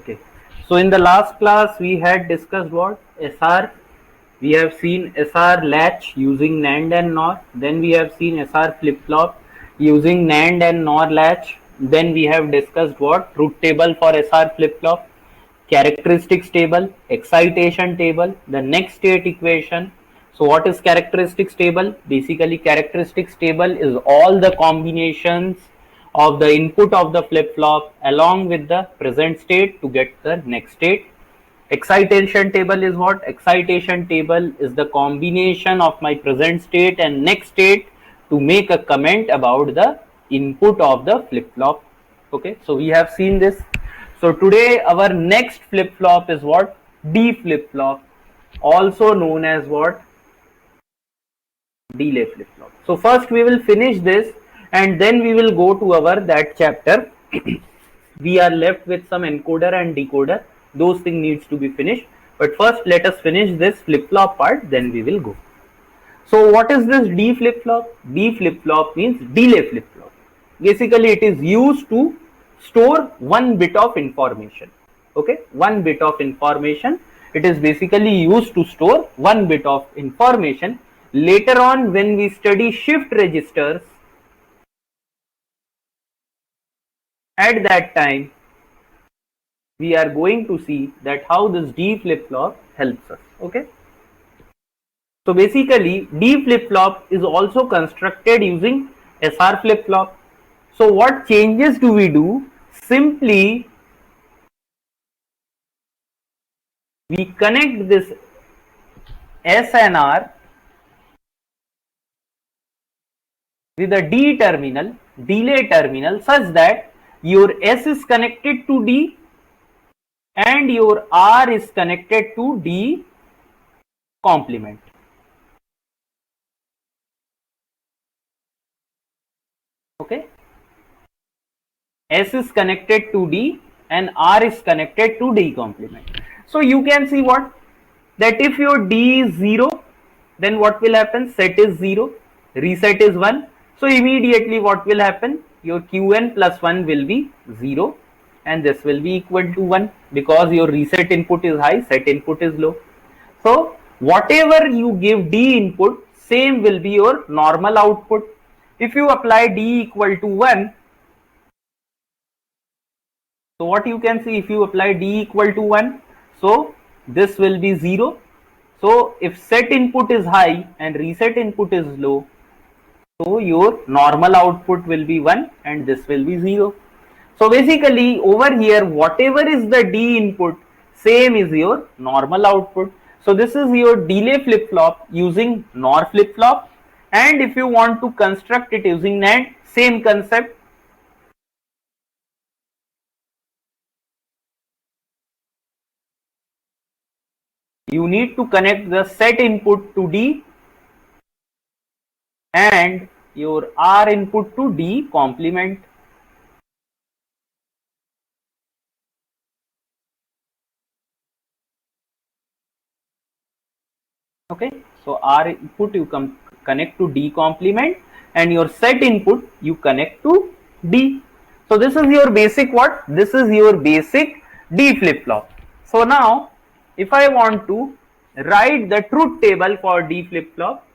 Okay. So in the last class we had discussed what? SR. We have seen SR latch using NAND and NOR. Then we have seen SR flip-flop using NAND and NOR latch. Then we have discussed what? Truth table for SR flip-flop, characteristics table, excitation table, the next state equation. So what is characteristics table? Basically characteristics table is all the combinations of the input of the flip-flop along with the present state to get the next state. Excitation table is what? Excitation table is the combination of my present state and next state to make a comment about the input of the flip-flop. Okay, so we have seen this. So today our next flip-flop is what? D flip-flop, also known as what? Delay flip-flop. So first we will finish this and then we will go to our that chapter. We are left with some encoder and decoder. Those things needs to be finished. But first let us finish this flip-flop part, then we will go. So what is this D flip-flop? D flip-flop means delay flip-flop. Basically it is used to store one bit of information. Okay, one bit of information. It is basically used to store one bit of information. Later on when we study shift registers, at that time we are going to see that how this D flip-flop helps us. Okay. So basically D flip-flop is also constructed using SR flip-flop. So what changes do we do? Simply we connect this S and R with a D terminal, delay terminal, such that your S is connected to D and your R is connected to D complement. Okay. S is connected to D and R is connected to D complement. So you can see what? That if your D is 0, then what will happen? Set is 0, reset is 1. So immediately what will happen? Your Qn plus 1 will be 0 and this will be equal to 1 because your reset input is high, set input is low. So whatever you give D input, same will be your normal output. If you apply D equal to 1, so what you can see, if you apply D equal to 1, so this will be 0. So if set input is high and reset input is low, so your normal output will be 1 and this will be 0. So basically over here whatever is the D input, same is your normal output. So this is your delay flip-flop using NOR flip-flop, and if you want to construct it using NAND, same concept. You need to connect the set input to D and your R input to D complement. Okay, so R input you connect to D complement and your set input you connect to D. So this is your basic what? This is your basic D flip-flop. So now if I want to write the truth table for D flip-flop,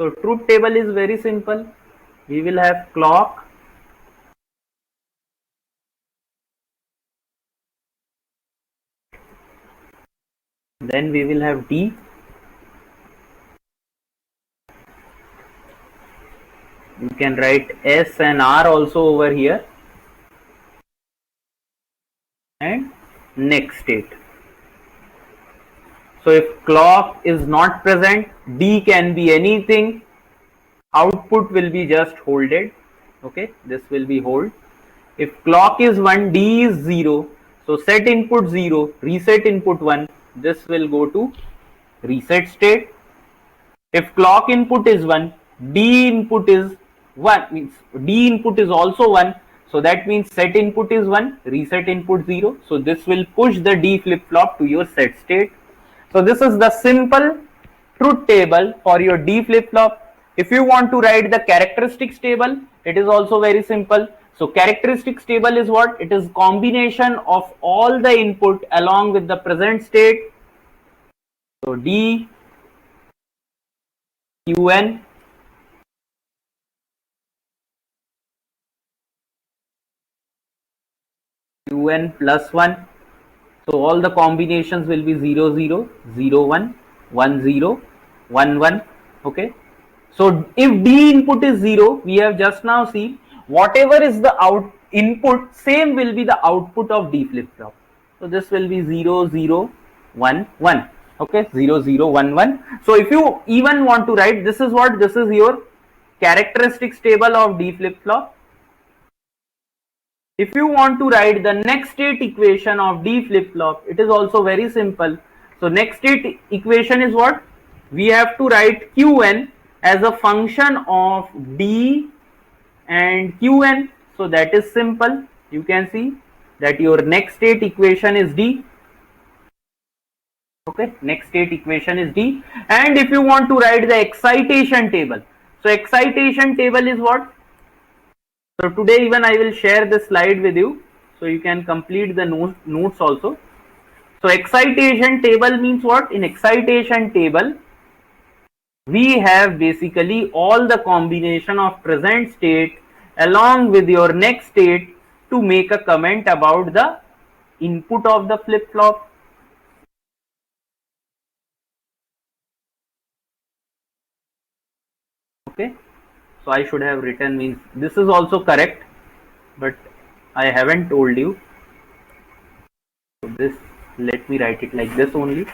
so truth table is very simple. We will have clock, then we will have D, you can write S and R also over here, and next state. So if clock is not present, D can be anything, output will be just holded. Okay, this will be hold. If clock is 1, D is 0, so set input 0, reset input 1, this will go to reset state. If clock input is 1, D input is 1, means D input is also 1, so that means set input is 1, reset input 0, so this will push the D flip-flop to your set state. So this is the simple truth table for your D flip-flop. If you want to write the characteristics table, it is also very simple. So characteristics table is what? It is combination of all the input along with the present state. So D, Qn, Qn plus 1. So all the combinations will be 0, 0, 0, 1, 1, 0, 1, 1. Okay. So if D input is 0, we have just now seen whatever is the input, same will be the output of D flip flop. So this will be 0, 0, 1, 1. Okay, 0, 0, 1, 1. So if you even want to write, this is what? This is your characteristics table of D flip flop. If you want to write the next state equation of D flip flop, it is also very simple. So next state equation is what? We have to write Qn as a function of D and Qn. So that is simple. You can see that your next state equation is D. Okay, next state equation is D. And if you want to write the excitation table, so excitation table is what? So today even I will share this slide with you, so you can complete the notes also. So excitation table means what? In excitation table, we have basically all the combination of present state along with your next state to make a comment about the input of the flip flop. Okay, so I should have written, means this is also correct, but I haven't told you. So this, let me write it like this only.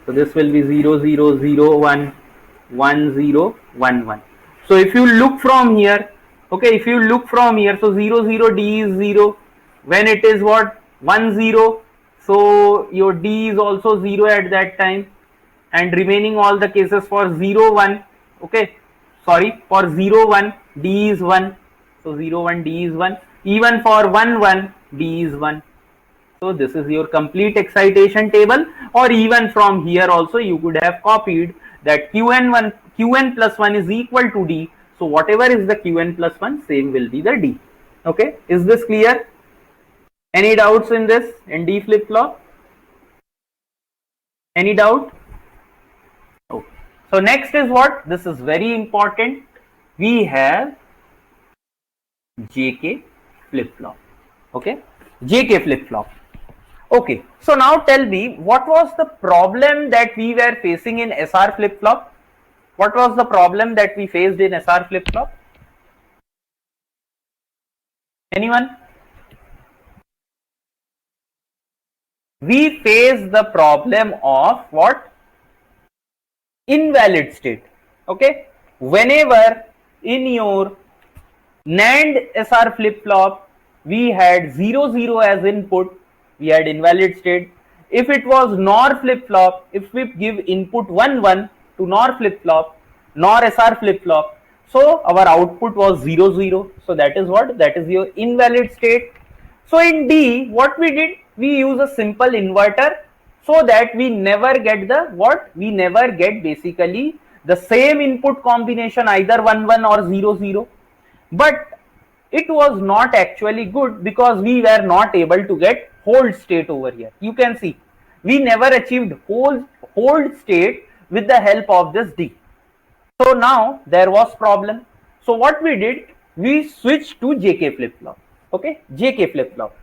So this will be 0, 0, 0, 1, 1, 0, 1, 1. So if you look from here, okay, if you look from here, so 0, 0, D is 0. When it is what? 1, 0. So your D is also 0 at that time. And remaining all the cases for 0, 1. Okay, sorry, for 0, 1, D is 1. So 0, 1, D is 1. Even for 1, 1, D is 1. So this is your complete excitation table, or even from here also you could have copied that Qn plus 1 is equal to D. So whatever is the Qn plus 1, same will be the D. Okay, is this clear? Any doubts in this, in D flip flop? Any doubt? Okay. So next is what? This is very important. We have JK flip flop. Okay, JK flip flop. Okay, so now tell me, what was the problem that we were facing in SR flip flop? What was the problem that we faced in SR flip flop? Anyone? We face the problem of what? Invalid state. Okay, whenever in your NAND SR flip flop we had 0, 0 as input, we had invalid state. If it was NOR flip flop, if we give input 1, 1 to NOR flip flop, NOR SR flip flop, so our output was 0, 0. So that is what? That is your invalid state. So in D, what we did? We use a simple inverter so that we never get the what? We never get basically the same input combination, either 1, 1 or 0, 0. But it was not actually good because we were not able to get hold state over here. You can see we never achieved hold state with the help of this D. So now there was problem. So what we did, we switched to JK flip flop. Okay, JK flip flop.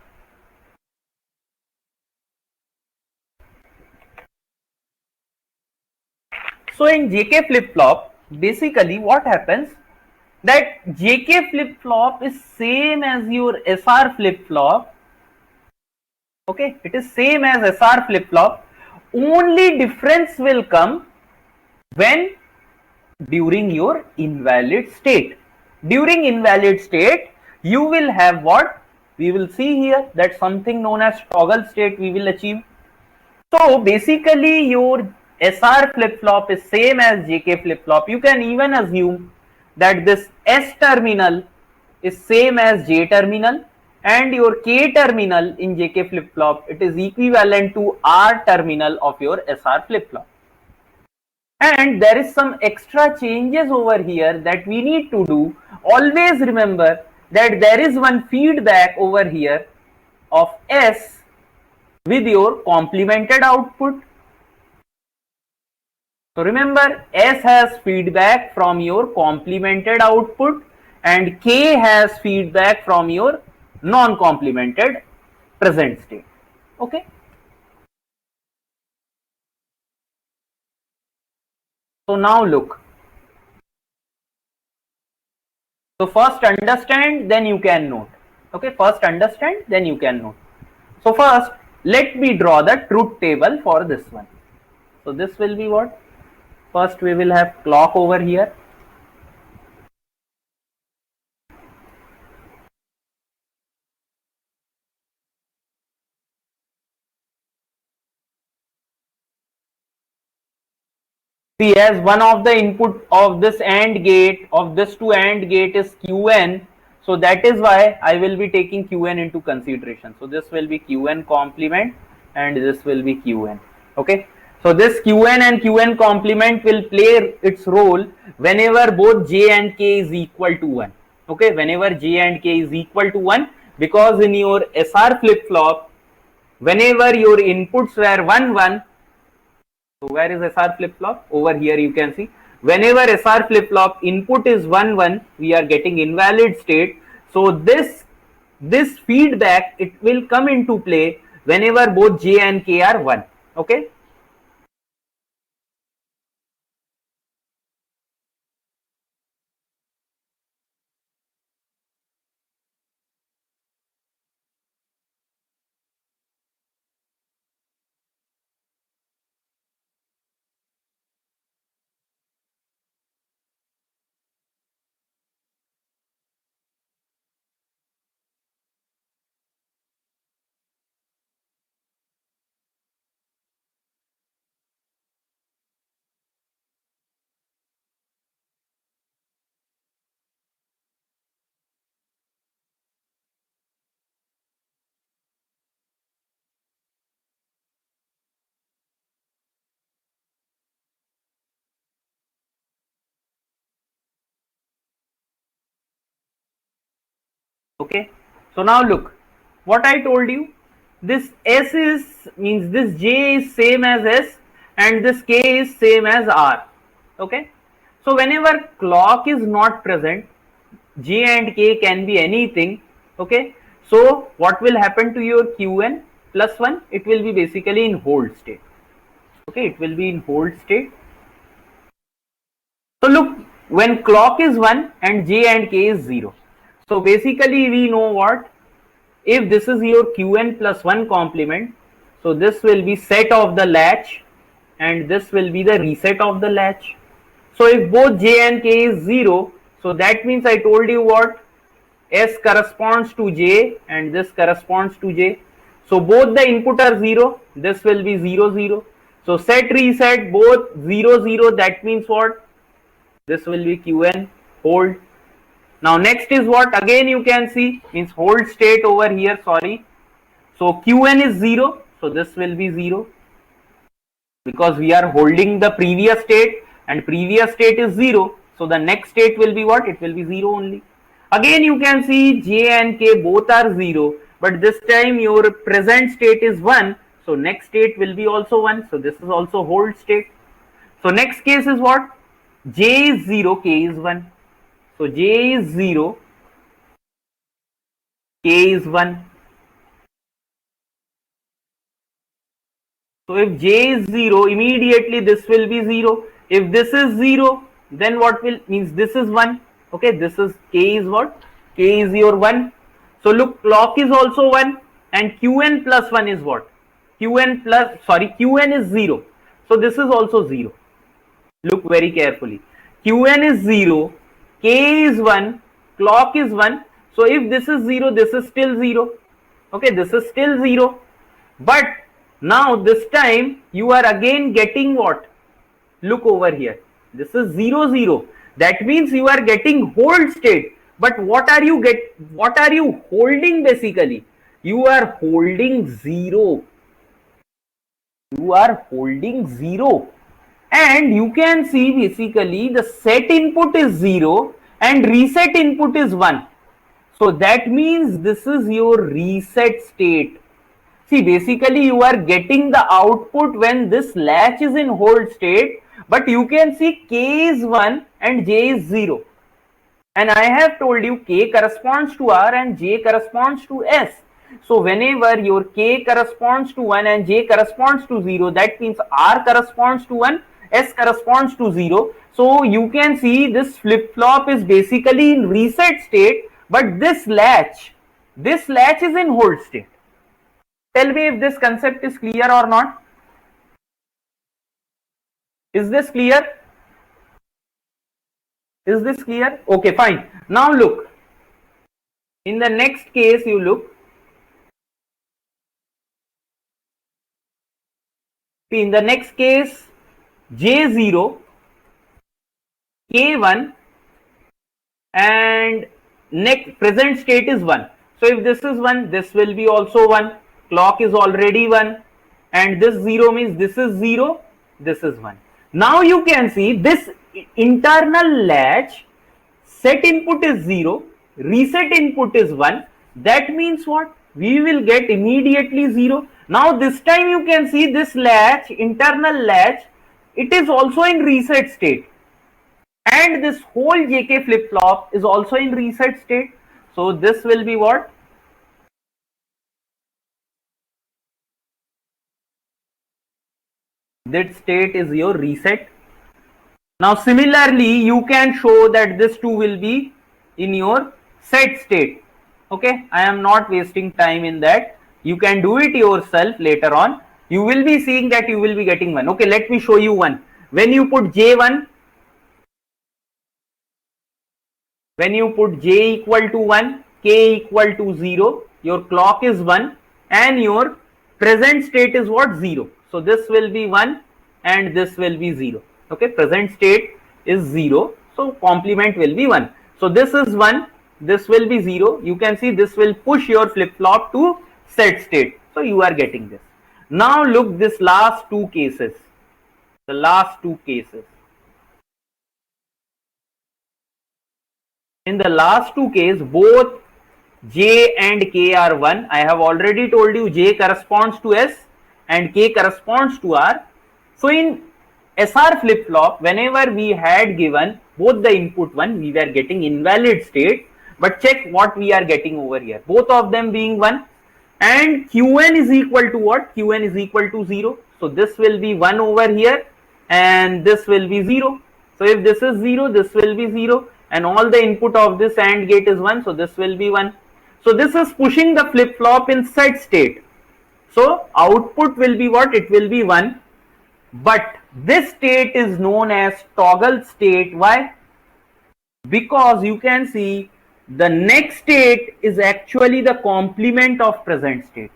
So in JK flip flop, basically what happens, that JK flip flop is same as your SR flip flop. Okay, it is same as SR flip flop. Only difference will come when during your invalid state. During invalid state, you will have what? We will see here that something known as toggle state we will achieve. So basically your SR flip flop is same as JK flip flop. You can even assume that this S terminal is same as J terminal, and your K terminal in JK flip flop, it is equivalent to R terminal of your SR flip flop. And there is some extra changes over here that we need to do. Always remember that there is one feedback over here of S with your complemented output. So remember, S has feedback from your complemented output and K has feedback from your non-complemented present state. Okay. So now look. So first understand, then you can note. Okay, first understand, then you can note. So first, let me draw the truth table for this one. So this will be what? First we will have clock over here. See, as one of the input of this AND gate, of this two AND gate is Qn. So that is why I will be taking Qn into consideration. So this will be Qn complement and this will be Qn. Okay. So this Qn and Qn complement will play its role whenever both J and K is equal to 1. Okay. Whenever J and K is equal to 1, because in your SR flip flop, whenever your inputs were 1 1, so where is SR flip flop? Over here you can see. Whenever SR flip flop input is 1 1, we are getting invalid state. So this feedback, it will come into play whenever both J and K are 1. Okay. Okay. So now look, what I told you, this S is means this J is same as S and this K is same as R. Okay. So whenever clock is not present, J and K can be anything. Okay. So what will happen to your Qn plus 1? It will be basically in hold state. Okay. It will be in hold state. So look, when clock is 1 and J and K is 0. So basically we know what? If this is your Qn plus 1 complement, so this will be set of the latch and this will be the reset of the latch. So if both J and K is 0, so that means I told you what? S corresponds to J and this corresponds to J. So both the input are 0, this will be 0 0. So set reset both 0 0, that means what? This will be Qn hold. Now next is what? Again you can see, means hold state over here, sorry. So Qn is 0, so this will be 0 because we are holding the previous state and previous state is 0. So the next state will be what? It will be 0 only. Again you can see J and K both are 0, but this time your present state is 1. So next state will be also 1. So this is also hold state. So next case is what? J is 0, K is 1. So J is 0, K is 1. So if J is 0, immediately this will be 0. If this is 0, then what will means this is 1. Okay, this is K is what? K is your 1. So look, clock is also 1 and Qn plus 1 is what? Qn is 0. So this is also 0. Look very carefully. Qn is 0, K is 1, clock is 1. So if this is 0, this is still 0. Okay, this is still 0. But now this time you are again getting what? Look over here. This is 0 0. That means you are getting hold state. But what are you holding basically? You are holding 0. You are holding 0. And you can see basically the set input is 0 and reset input is 1. So that means this is your reset state. See, basically you are getting the output when this latch is in hold state, but you can see K is 1 and J is 0. And I have told you K corresponds to R and J corresponds to S. So whenever your K corresponds to 1 and J corresponds to 0, that means R corresponds to 1, S corresponds to 0. So you can see this flip-flop is basically in reset state, but this latch is in hold state. Tell me if this concept is clear or not. Is this clear? Is this clear? Okay, fine. Now look. In the next case, you look. See, in the next case, J0, K1 and next present state is 1. So if this is 1, this will be also 1. Clock is already 1 and this 0 means this is 0, this is 1. Now you can see this internal latch, set input is 0, reset input is 1. That means what? We will get immediately 0. Now this time you can see this latch, internal latch, it is also in reset state. And this whole JK flip-flop is also in reset state. So this will be what? That state is your reset. Now similarly, you can show that this too will be in your set state. Okay, I am not wasting time in that. You can do it yourself later on. You will be seeing that you will be getting 1. Okay, let me show you one. When you put J1, when you put J equal to 1, K equal to 0, your clock is 1 and your present state is what? 0. So this will be 1 and this will be 0. Okay, present state is 0. So complement will be 1. So this is 1, this will be 0. You can see this will push your flip-flop to set state. So you are getting this. Now look this last two cases. The last two cases. In the last two cases, both J and K are 1. I have already told you J corresponds to S and K corresponds to R. So in SR flip-flop, whenever we had given both the input 1, we were getting invalid state. But check what we are getting over here. Both of them being 1 and Qn is equal to what? Qn is equal to 0. So this will be 1 over here and this will be 0. So if this is 0, this will be 0. And all the input of this AND gate is 1, so this will be 1. So this is pushing the flip-flop in set state. So output will be what? It will be 1. But this state is known as toggle state. Why? Because you can see the next state is actually the complement of present state.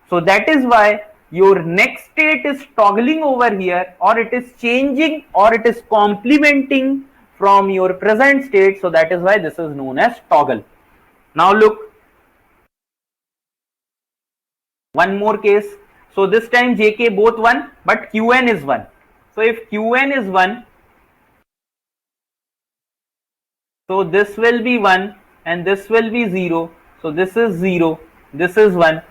So that is why your next state is toggling over here, or it is changing, or it is complementing from your present state. So that is why this is known as toggle. Now look, one more case. So this time JK both 1, but Qn is 1. So if Qn is 1, so this will be 1 and this will be 0. So this is 0, this is 1.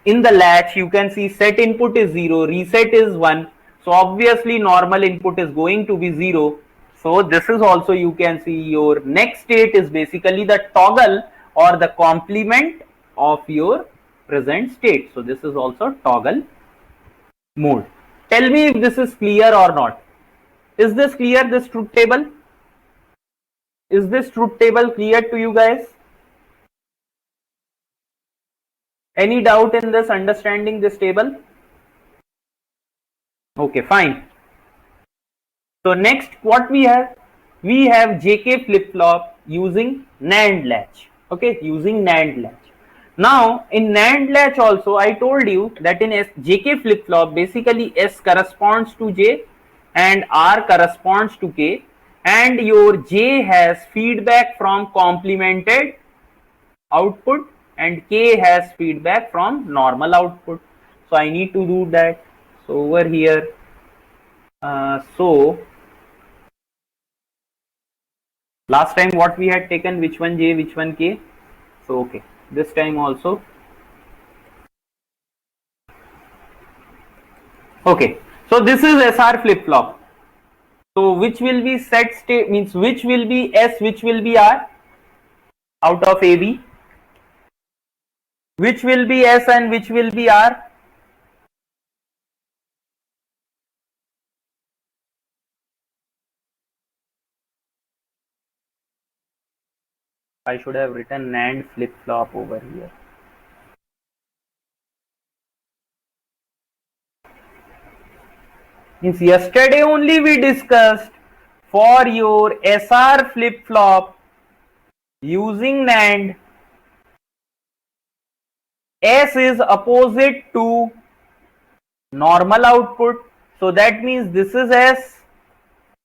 In the latch you can see set input is 0, reset is 1. So obviously normal input is going to be 0. So this is also, you can see your next state is basically the toggle or the complement of your present state. So this is also toggle mode. Tell me if this is clear or not. Is this clear, this truth table? Is this truth table clear to you guys? Any doubt in this, understanding this table? Okay, fine. So next what we have? We have JK flip-flop using NAND latch. Okay, using NAND latch. Now in NAND latch also I told you that in JK flip-flop basically S corresponds to J and R corresponds to K, and your J has feedback from complemented output and K has feedback from normal output. So I need to do that. So over here, so last time what we had taken, which one J, which one K? So okay, this time also. Okay, so this is SR flip flop. So which will be set state, means which will be S, which will be R out of AB? Which will be S and which will be R? I should have written NAND flip flop over here. Means yesterday only we discussed for your SR flip flop using NAND, S is opposite to normal output. So that means this is S,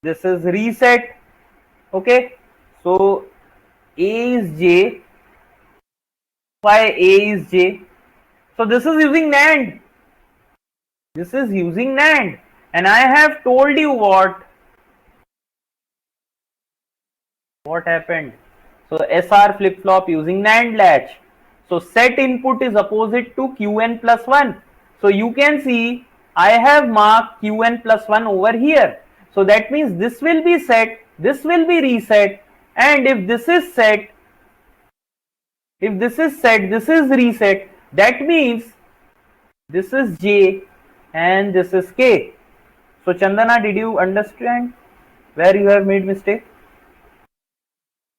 this is reset. Okay, so A is J. Why A is J? So this is using NAND. This is using NAND. And I have told you what happened. So SR flip flop using NAND latch. So set input is opposite to Qn plus 1. So you can see I have marked Qn plus 1 over here. So that means this will be set, this will be reset, and if this is set, this is reset. That means this is J and this is K. So Chandana, did you understand where you have made mistake?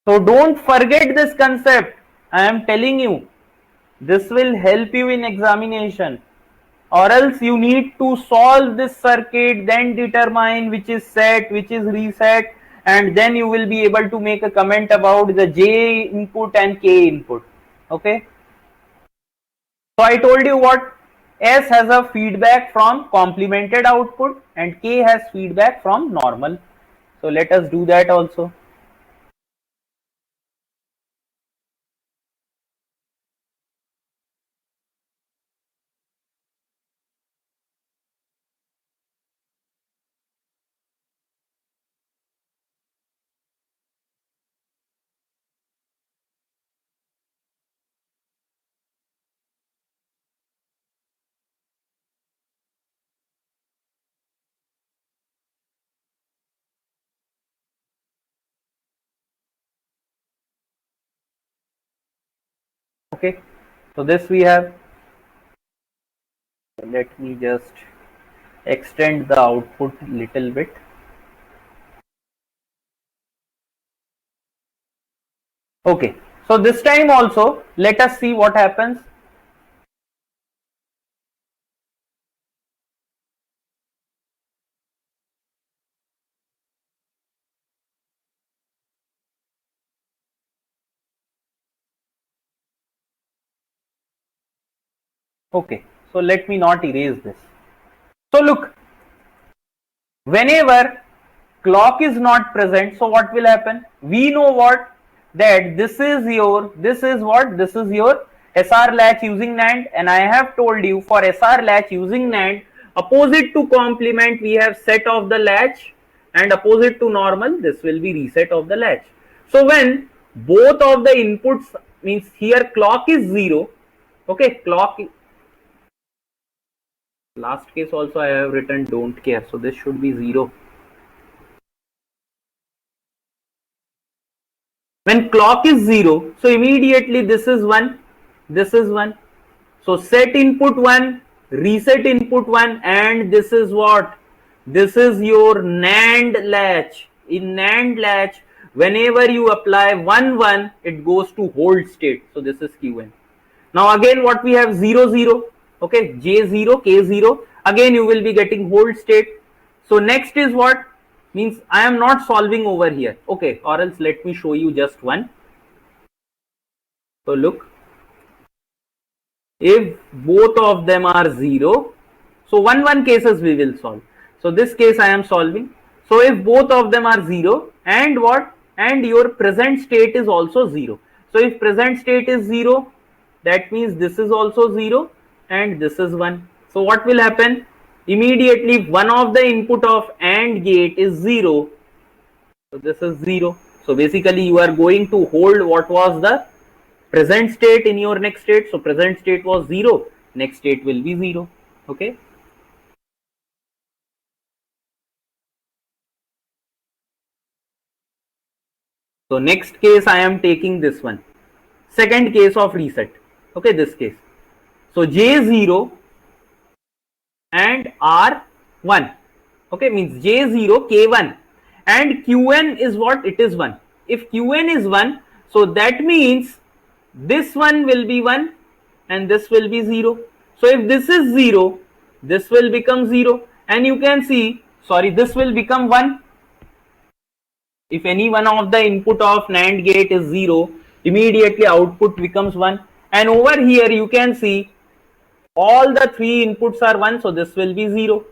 So don't forget this concept. I am telling you, this will help you in examination, or else you need to solve this circuit, then determine which is set, which is reset, and then you will be able to make a comment about the J input and K input. Okay. So I told you what, S has a feedback from complemented output and K has feedback from normal. So let us do that also. Okay, so this we have. Let me just extend the output little bit. Okay, so this time also let us see what happens. Okay, so let me not erase this. So look, whenever clock is not present, so what will happen? We know what, that this is your, this is what, this is your SR latch using NAND, and I have told you for SR latch using NAND, opposite to complement we have set of the latch, and opposite to normal this will be reset of the latch. So when both of the inputs, means here clock is 0, okay, clock, last case also I have written don't care, so this should be 0. When clock is 0, so immediately this is 1, this is 1. So set input 1, reset input 1, and this is what? This is your NAND latch. In NAND latch, whenever you apply 1 1, it goes to hold state. So this is Qn. Now again what we have, 0 0, okay, J0, K0, again you will be getting hold state. So next is what? Means I am not solving over here, okay, or else let me show you just one. So look, if both of them are 0, so 1 1 cases we will solve. So this case I am solving. So if both of them are 0 and what, and your present state is also 0. So if present state is 0, that means this is also 0 and this is 1. So what will happen? Immediately one of the input of AND gate is 0. So this is 0. So basically you are going to hold what was the present state in your next state. So present state was 0, next state will be 0. Okay. So next case I am taking this one, second case of reset. Okay, this case. So J0 and R1. Okay, means J0 K1 and Qn is what? It is 1. If Qn is 1, so that means this one will be 1 and this will be 0. So if this is 0, this will become 0, and you can see, sorry, this will become 1. If any one of the input of NAND gate is 0, immediately output becomes 1. And over here you can see all the 3 inputs are 1, so this will be 0.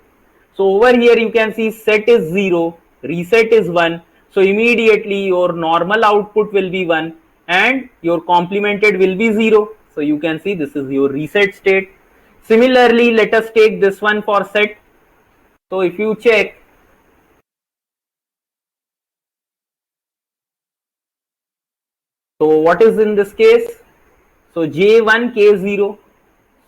So over here you can see set is 0, reset is 1. So immediately your normal output will be 1 and your complemented will be 0. So you can see this is your reset state. Similarly, let us take this one for set. So if you check, so what is in this case? So J1 K0.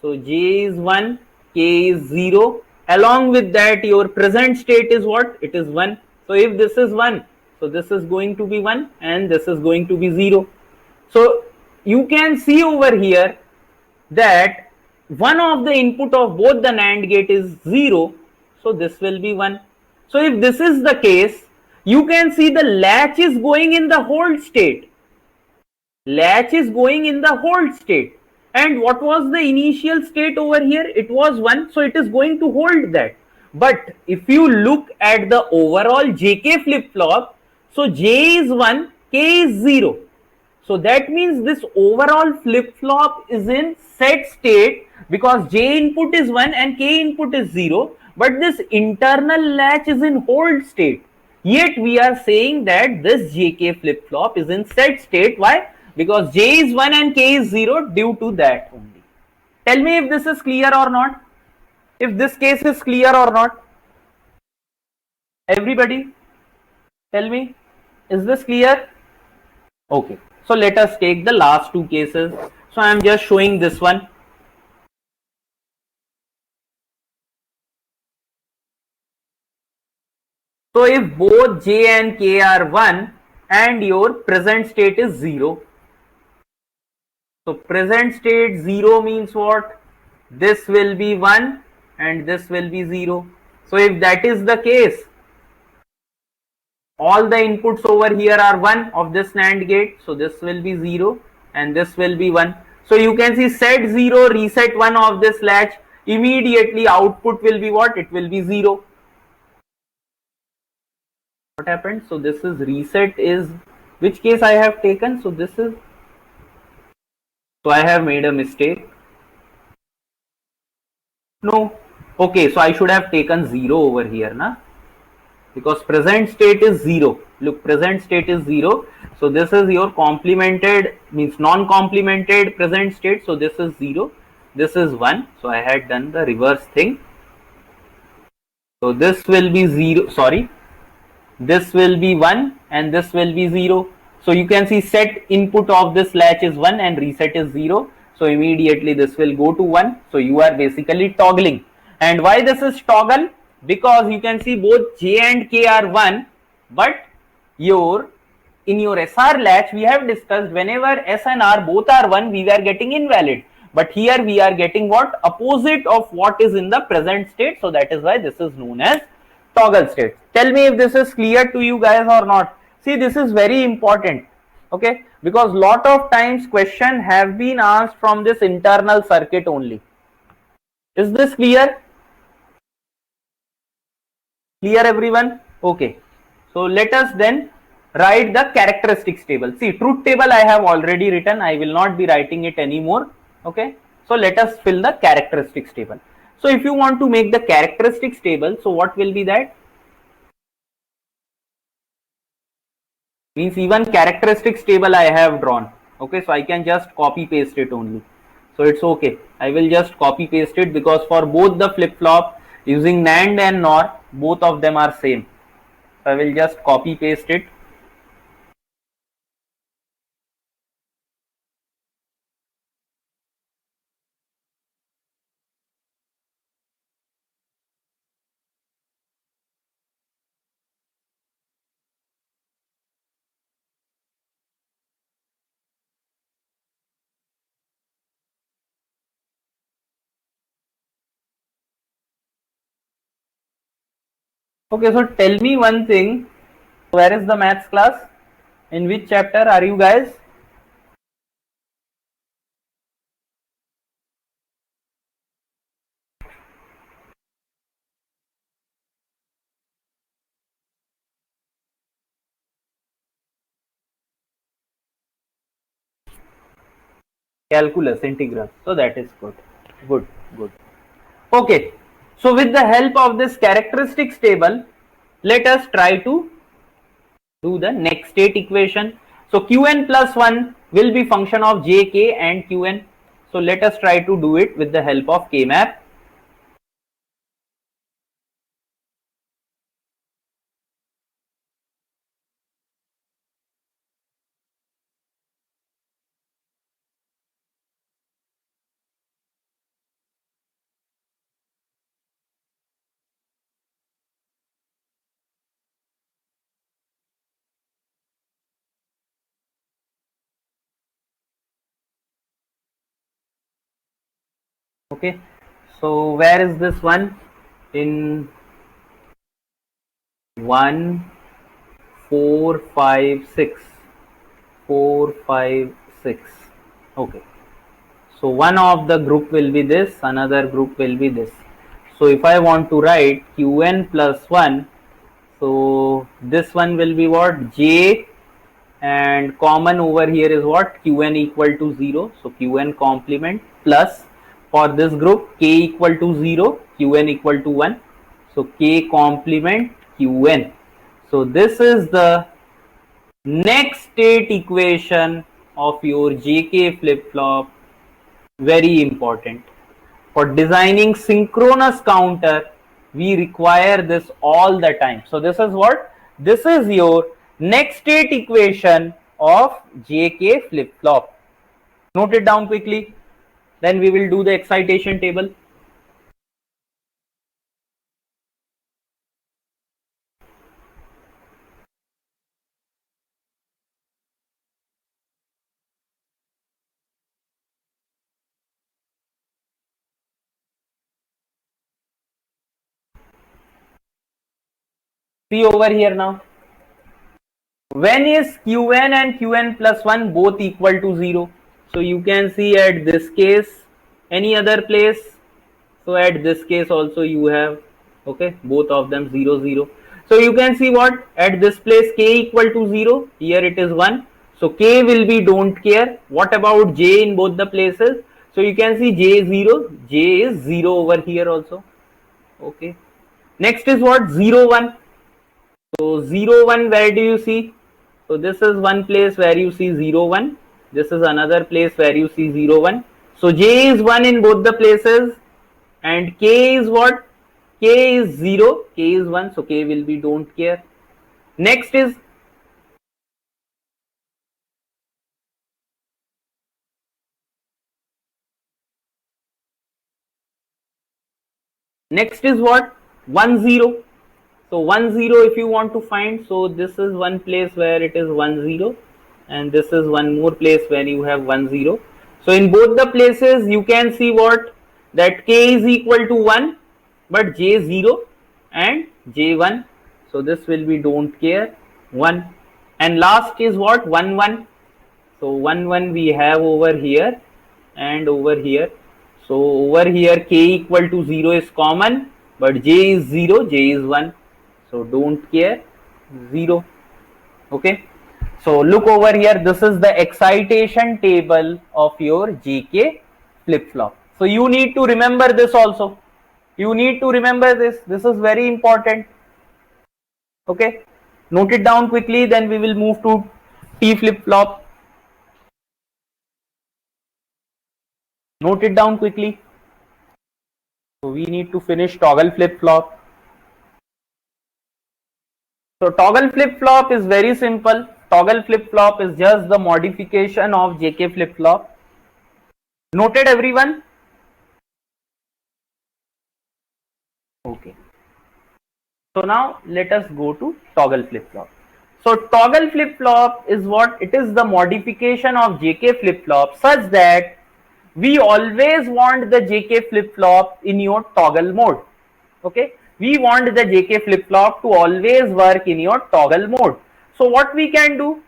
So J is 1, K is 0. Along with that, your present state is what? It is 1. So if this is 1, so this is going to be 1 and this is going to be 0. So you can see over here that one of the input of both the NAND gate is 0. So this will be 1. So if this is the case, you can see the latch is going in the hold state. Latch is going in the hold state. And what was the initial state over here? It was 1, so it is going to hold that. But if you look at the overall JK flip-flop, so J is 1, K is 0. So that means this overall flip-flop is in set state because J input is 1 and K input is 0. But this internal latch is in hold state. Yet we are saying that this JK flip-flop is in set state. Why? Because J is 1 and K is 0 due to that only. Tell me if this is clear or not. If this case is clear or not. Everybody, tell me, is this clear? Okay. So let us take the last two cases. So I am just showing this one. So if both J and K are 1 and your present state is 0. So present state 0 means what? This will be 1 and this will be 0. So if that is the case, all the inputs over here are 1 of this NAND gate. So this will be 0 and this will be 1. So you can see set 0, reset 1 of this latch. Immediately output will be what? It will be 0. What happened? So this is reset is, which case I have taken? So this is, so I have made a mistake. No. Okay, so I should have taken 0 over here, na? Because present state is 0. Look, present state is 0. So this is your complemented, means non-complemented present state. So this is 0. This is 1. So I had done the reverse thing. So this will be 0. Sorry. This will be 1 and this will be 0. So you can see set input of this latch is 1 and reset is 0. So immediately this will go to 1. So you are basically toggling. And why this is toggle? Because you can see both J and K are 1, but in your SR latch we have discussed whenever S and R both are 1, we were getting invalid. But here we are getting what? Opposite of what is in the present state. So that is why this is known as toggle state. Tell me if this is clear to you guys or not. See, this is very important. Okay, because lot of times question have been asked from this internal circuit only. Is this clear? Clear everyone? Okay. So let us then write the characteristics table. See, truth table I have already written. I will not be writing it anymore. Okay. So let us fill the characteristics table. So if you want to make the characteristics table, so what will be that? Means even characteristics table I have drawn. Okay, so I can just copy paste it only. So it's okay. I will just copy paste it because for both the flip flop using NAND and NOR, both of them are same. So I will just copy paste it. Okay, so tell me one thing. Where is the maths class? In which chapter are you guys? Calculus, integral. So that is good. Good, good. Okay. So with the help of this characteristics table, let us try to do the next state equation. So Qn plus 1 will be function of Jk and Qn. So let us try to do it with the help of Kmap. Okay. So where is this one? In 1, 4, 5, 6. 4, 5, 6. Okay. So one of the group will be this, another group will be this. So if I want to write Qn plus 1, so this one will be what? J, and common over here is what? Qn equal to 0. So Qn complement plus, for this group k equal to 0, Qn equal to 1. So k complement Qn. So this is the next state equation of your JK flip-flop. Very important. For designing synchronous counter, we require this all the time. So this is what? This is your next state equation of JK flip-flop. Note it down quickly. Then we will do the excitation table. See over here now. When is Qn and Qn plus 1 both equal to 0? So you can see at this case, any other place. So at this case also you have, okay, both of them 0, 0. So you can see what? At this place k equal to 0, here it is 1. So k will be don't care. What about j in both the places? So you can see j is 0, j is 0 over here also. Okay. Next is what? 0, 1. So 0, 1, where do you see? So this is one place where you see 0, 1. This is another place where you see 0, 1. So j is 1 in both the places, and k is what? K is 0, k is 1, so k will be don't care. Next is what? 1, 0. So 1, 0 if you want to find, so this is one place where it is 1, 0, and this is one more place where you have 1, 0. So in both the places you can see what? That k is equal to 1, but j 0 and j 1. So this will be don't care 1. And last is what? 1, 1. So 1, 1 we have over here and over here. So over here k equal to 0 is common, but j is 0, j is 1. So don't care 0. Okay. So look over here, this is the excitation table of your JK flip-flop. So you need to remember this also. You need to remember this. This is very important. Okay. Note it down quickly, then we will move to T flip-flop. Note it down quickly. So we need to finish toggle flip-flop. So toggle flip-flop is very simple. Toggle flip-flop is just the modification of JK flip-flop. Noted everyone? Okay. So now let us go to toggle flip-flop. So toggle flip-flop is what? It is the modification of JK flip-flop such that we always want the JK flip-flop in your toggle mode. Okay. We want the JK flip-flop to always work in your toggle mode. So what we can do?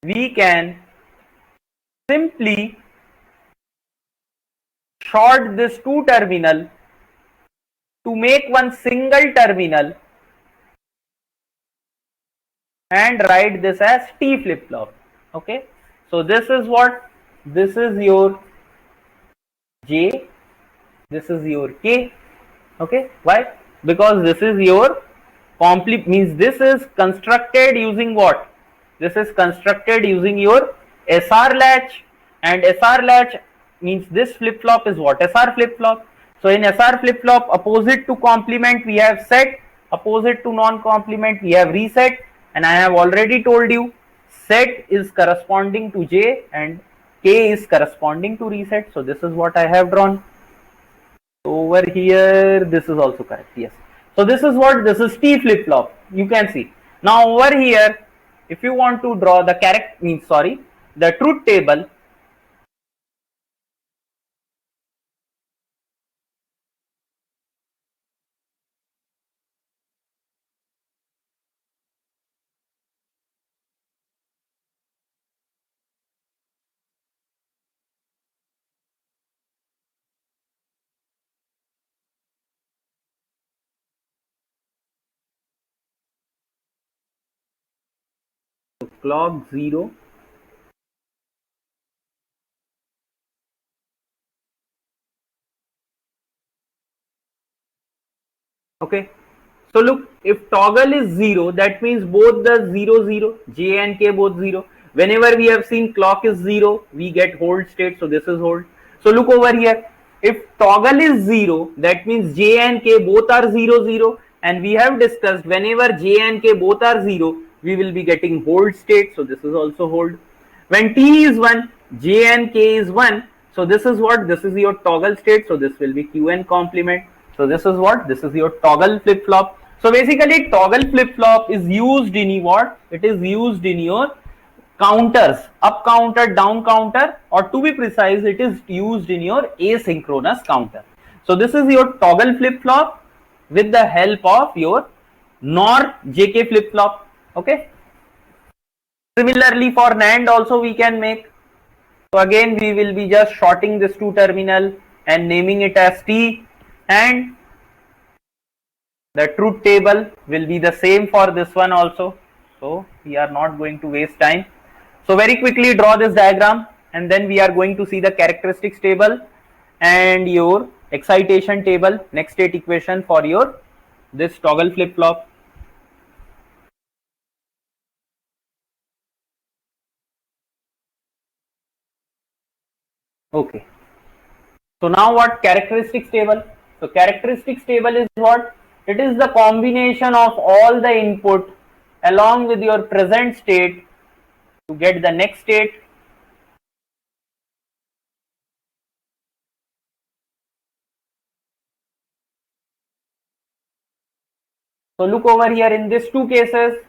We can simply short this two terminal to make one single terminal and write this as T flip-flop. Okay, so this is what, this is your J, this is your K. Okay, why? Because this is your complete, means this is constructed using what? This is constructed using your SR latch, and SR latch means this flip flop is what? SR flip flop. So in SR flip flop, opposite to complement we have set, opposite to non complement we have reset, and I have already told you set is corresponding to J and K is corresponding to reset. So this is what I have drawn. Over here this is also correct, yes. So this is what, this is T flip flop, you can see. Now over here, if you want to draw the the truth table, clock 0, okay. So look, if toggle is 0, that means both the 0 0, J and K both 0. Whenever we have seen clock is 0, we get hold state, so this is hold. So look over here, if toggle is 0, that means J and K both are 0 0, and we have discussed whenever J and K both are 0, we will be getting hold state, so this is also hold. When T is 1, J and K is 1, so this is what, this is your toggle state, so this will be QN complement. So this is what, this is your toggle flip flop. So basically toggle flip flop is used in what? It is used in your counters, up counter, down counter, or to be precise, it is used in your asynchronous counter. So this is your toggle flip flop with the help of your NOR JK flip flop. Okay. Similarly for NAND also we can make. So again we will be just shorting this two terminal and naming it as T, and the truth table will be the same for this one also. So we are not going to waste time. So very quickly draw this diagram, and then we are going to see the characteristics table and your excitation table, next state equation for your this toggle flip flop. Okay. So now what? Characteristics table. So characteristics table is what? It is the combination of all the input along with your present state to get the next state. So look over here, in these two cases,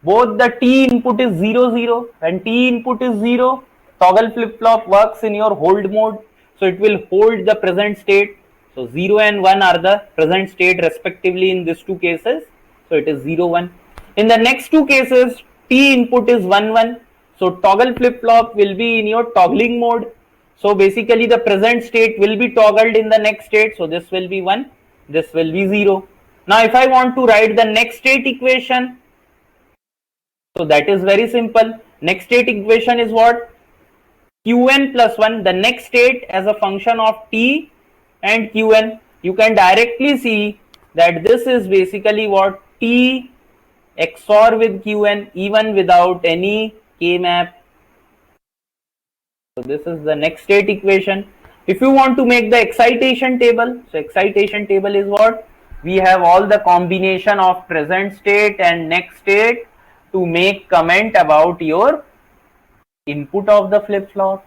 both the T input is 0 0. When T input is 0, toggle flip flop works in your hold mode. So it will hold the present state. So 0 and 1 are the present state respectively in these two cases. So it is 0 1. In the next two cases, T input is 1 1. So toggle flip flop will be in your toggling mode. So basically the present state will be toggled in the next state. So this will be 1, this will be 0. Now if I want to write the next state equation, so that is very simple. Next state equation is what? Qn plus 1, the next state as a function of T and Qn. You can directly see that this is basically what? T XOR with Qn even without any K map. So this is the next state equation. If you want to make the excitation table, so excitation table is what? We have all the combination of present state and next state to make comment about your input of the flip flop.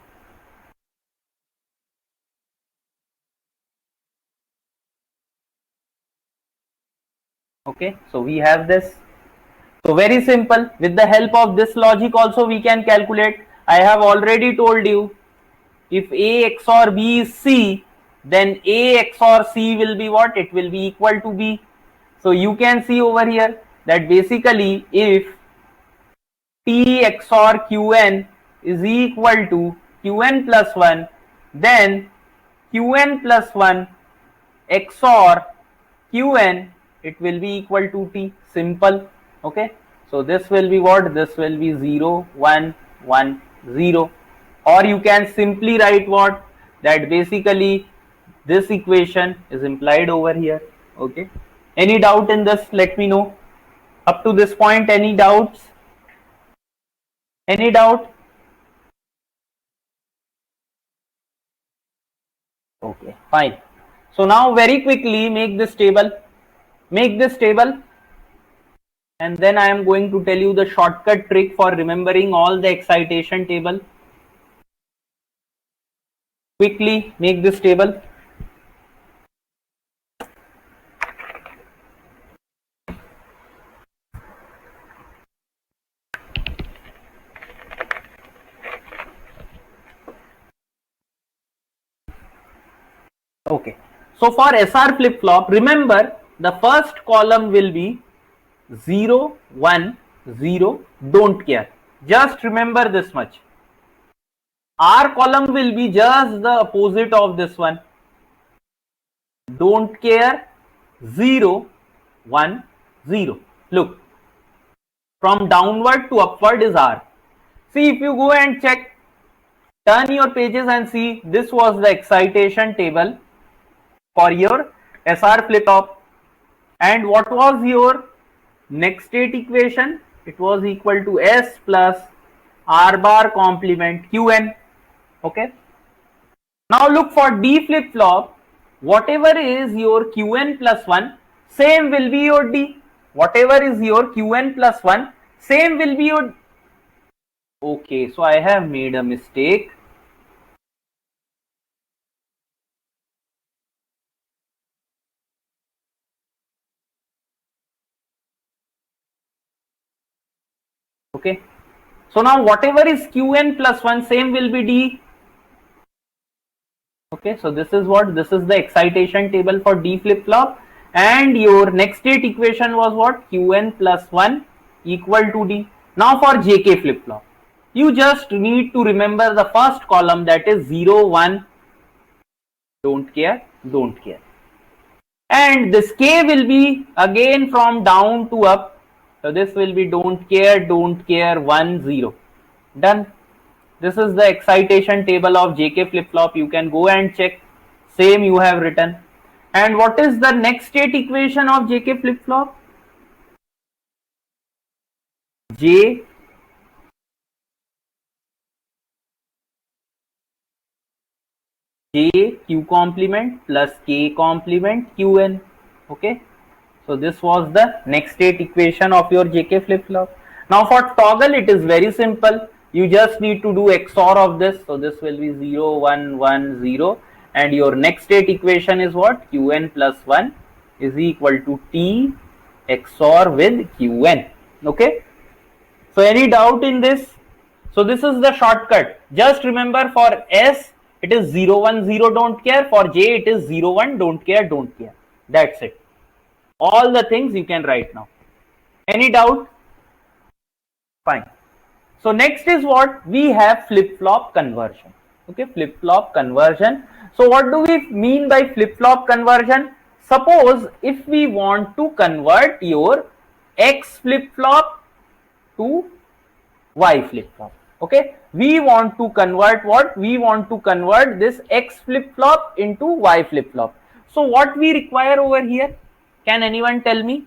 Okay, so we have this. So very simple. With the help of this logic also we can calculate. I have already told you, if A XOR B is C, then A XOR C will be what? It will be equal to B. So you can see over here that basically if T XOR Qn is equal to Qn plus 1, then Qn plus 1 XOR Qn, it will be equal to T. Simple. Okay. So this will be what? This will be 0, 1, 1, 0. Or you can simply write what? That basically this equation is implied over here. Okay. Any doubt in this? Let me know. Up to this point, any doubts? Any doubt? Okay, fine. So now very quickly make this table. Make this table. And then I am going to tell you the shortcut trick for remembering all the excitation table. Quickly make this table. Okay. So for SR flip-flop, remember the first column will be 0, 1, 0, don't care. Just remember this much. R column will be just the opposite of this one. Don't care, 0, 1, 0. Look, from downward to upward is R. See, if you go and check, turn your pages and see, this was the excitation table for your SR flip-flop. And what was your next state equation? It was equal to S plus R bar complement Qn. Okay. Now look for D flip-flop. Whatever is your Qn plus 1, same will be your D. Whatever is your Qn plus 1, same will be your... Okay, so I have made a mistake. Okay. So now whatever is Qn plus 1, same will be D. Okay, so this is what? This is the excitation table for D flip-flop. And your next state equation was what? Qn plus 1 equal to D. Now for JK flip-flop, you just need to remember the first column, that is 0, 1, don't care, don't care. And this K will be again from down to up. So this will be don't care, 1, 0. Done. This is the excitation table of JK flip-flop. You can go and check. Same you have written. And what is the next state equation of JK flip-flop? J Q complement plus K complement Qn. Okay. So this was the next state equation of your JK flip-flop. Now for toggle, it is very simple. You just need to do XOR of this. So this will be 0, 1, 1, 0. And your next state equation is what? Qn plus 1 is equal to T XOR with Qn. Okay. So any doubt in this? So this is the shortcut. Just remember for S, it is 0, 1, 0, don't care. For J, it is 0, 1, don't care, don't care. That's it. All the things you can write now. Any doubt? Fine. So next is what? We have flip-flop conversion. Okay, flip-flop conversion. So what do we mean by flip-flop conversion? Suppose if we want to convert your X flip-flop to Y flip-flop. Okay, we want to convert what? We want to convert this X flip-flop into Y flip-flop. So what we require over here? Can anyone tell me?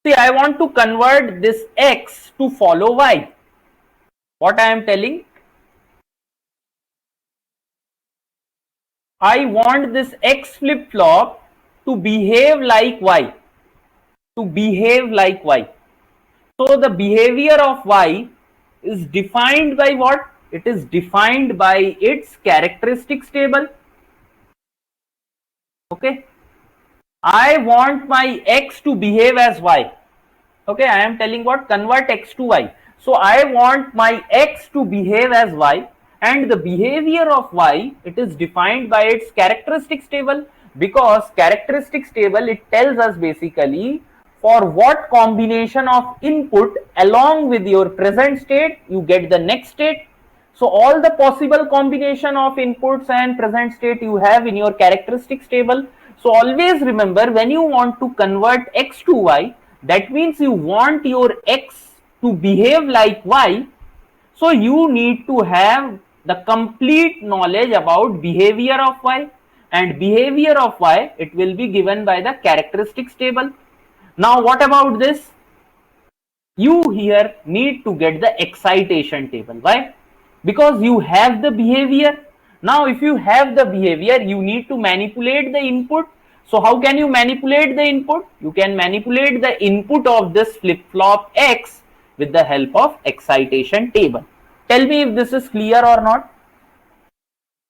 See, I want to convert this X to follow Y. What I am telling? I want this X flip-flop to behave like Y. To behave like Y. So the behavior of Y is defined by what? It is defined by its characteristics table. Okay. I want my X to behave as Y. Okay, I am telling what? Convert X to Y. So I want my X to behave as Y. and the behavior of y, it is defined by its characteristics table, because characteristics table, it tells us basically for what combination of input along with your present state you get the next state. So all the possible combination of inputs and present state you have in your characteristics table. So always remember, when you want to convert x to y, that means you want your x to behave like y, so you need to have the complete knowledge about behavior of y, and behavior of y, it will be given by the characteristics table. Now what about this? You here need to get the excitation table. Why? Because you have the behavior. Now if you have the behavior, you need to manipulate the input. So how can you manipulate the input? You can manipulate the input of this flip-flop X with the help of excitation table. Tell me if this is clear or not.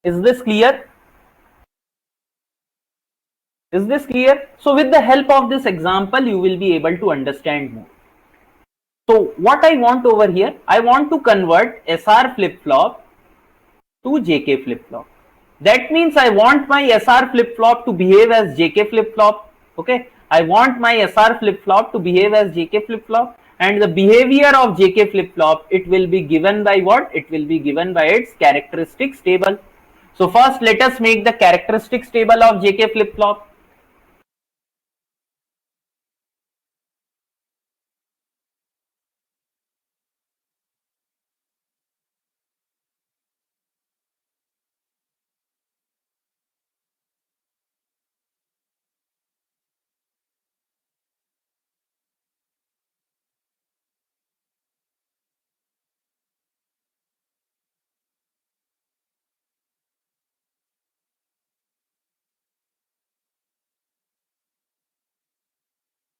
Is this clear? Is this clear? So with the help of this example, you will be able to understand more. So what I want over here, I want to convert SR flip-flop to JK flip-flop. That means I want my SR flip-flop to behave as JK flip-flop. Okay, I want my SR flip-flop to behave as JK flip-flop, and the behavior of JK flip-flop, it will be given by what? It will be given by its characteristics table. So first let us make the characteristics table of JK flip-flop.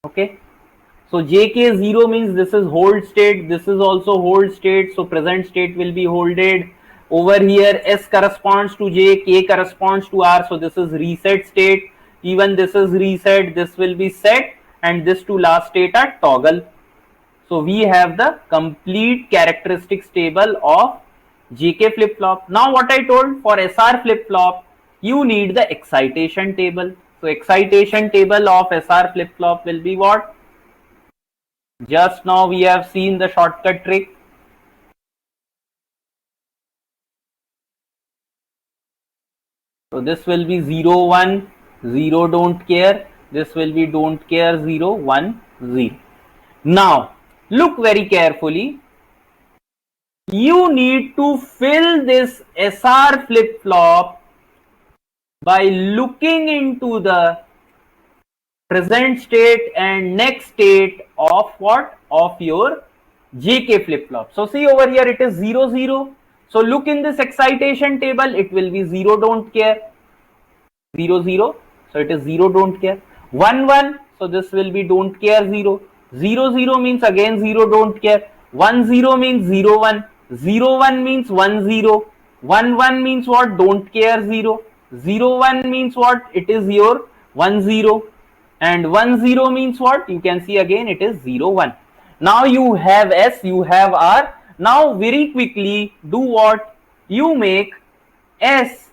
Okay, so JK0 means this is hold state, this is also hold state, so present state will be holded. Over here S corresponds to J, K corresponds to R, so this is reset state. Even this is reset, this will be set, and this two last state are toggle. So we have the complete characteristics table of JK flip-flop. Now what I told, for SR flip-flop, you need the excitation table. So excitation table of SR flip-flop will be what? Just now we have seen the shortcut trick. So this will be 0 1, 0 don't care. This will be don't care 0 1 0. Now look very carefully. You need to fill this SR flip-flop by looking into the present state and next state of what? Of your JK flip-flop. So see over here, it is 0 0. So look in this excitation table, it will be 0 don't care, 0 0. So it is 0 don't care, 1 1. So this will be don't care 0. 0 0 means again 0 don't care. 1 0 means 0 1. 0 1 means 1 0. 1 1 means what? Don't care 0. 0 1 means what? It is your 1 0. And 1 0 means what? You can see again it is 0 1. Now you have S, you have R. Now very quickly do what? You make S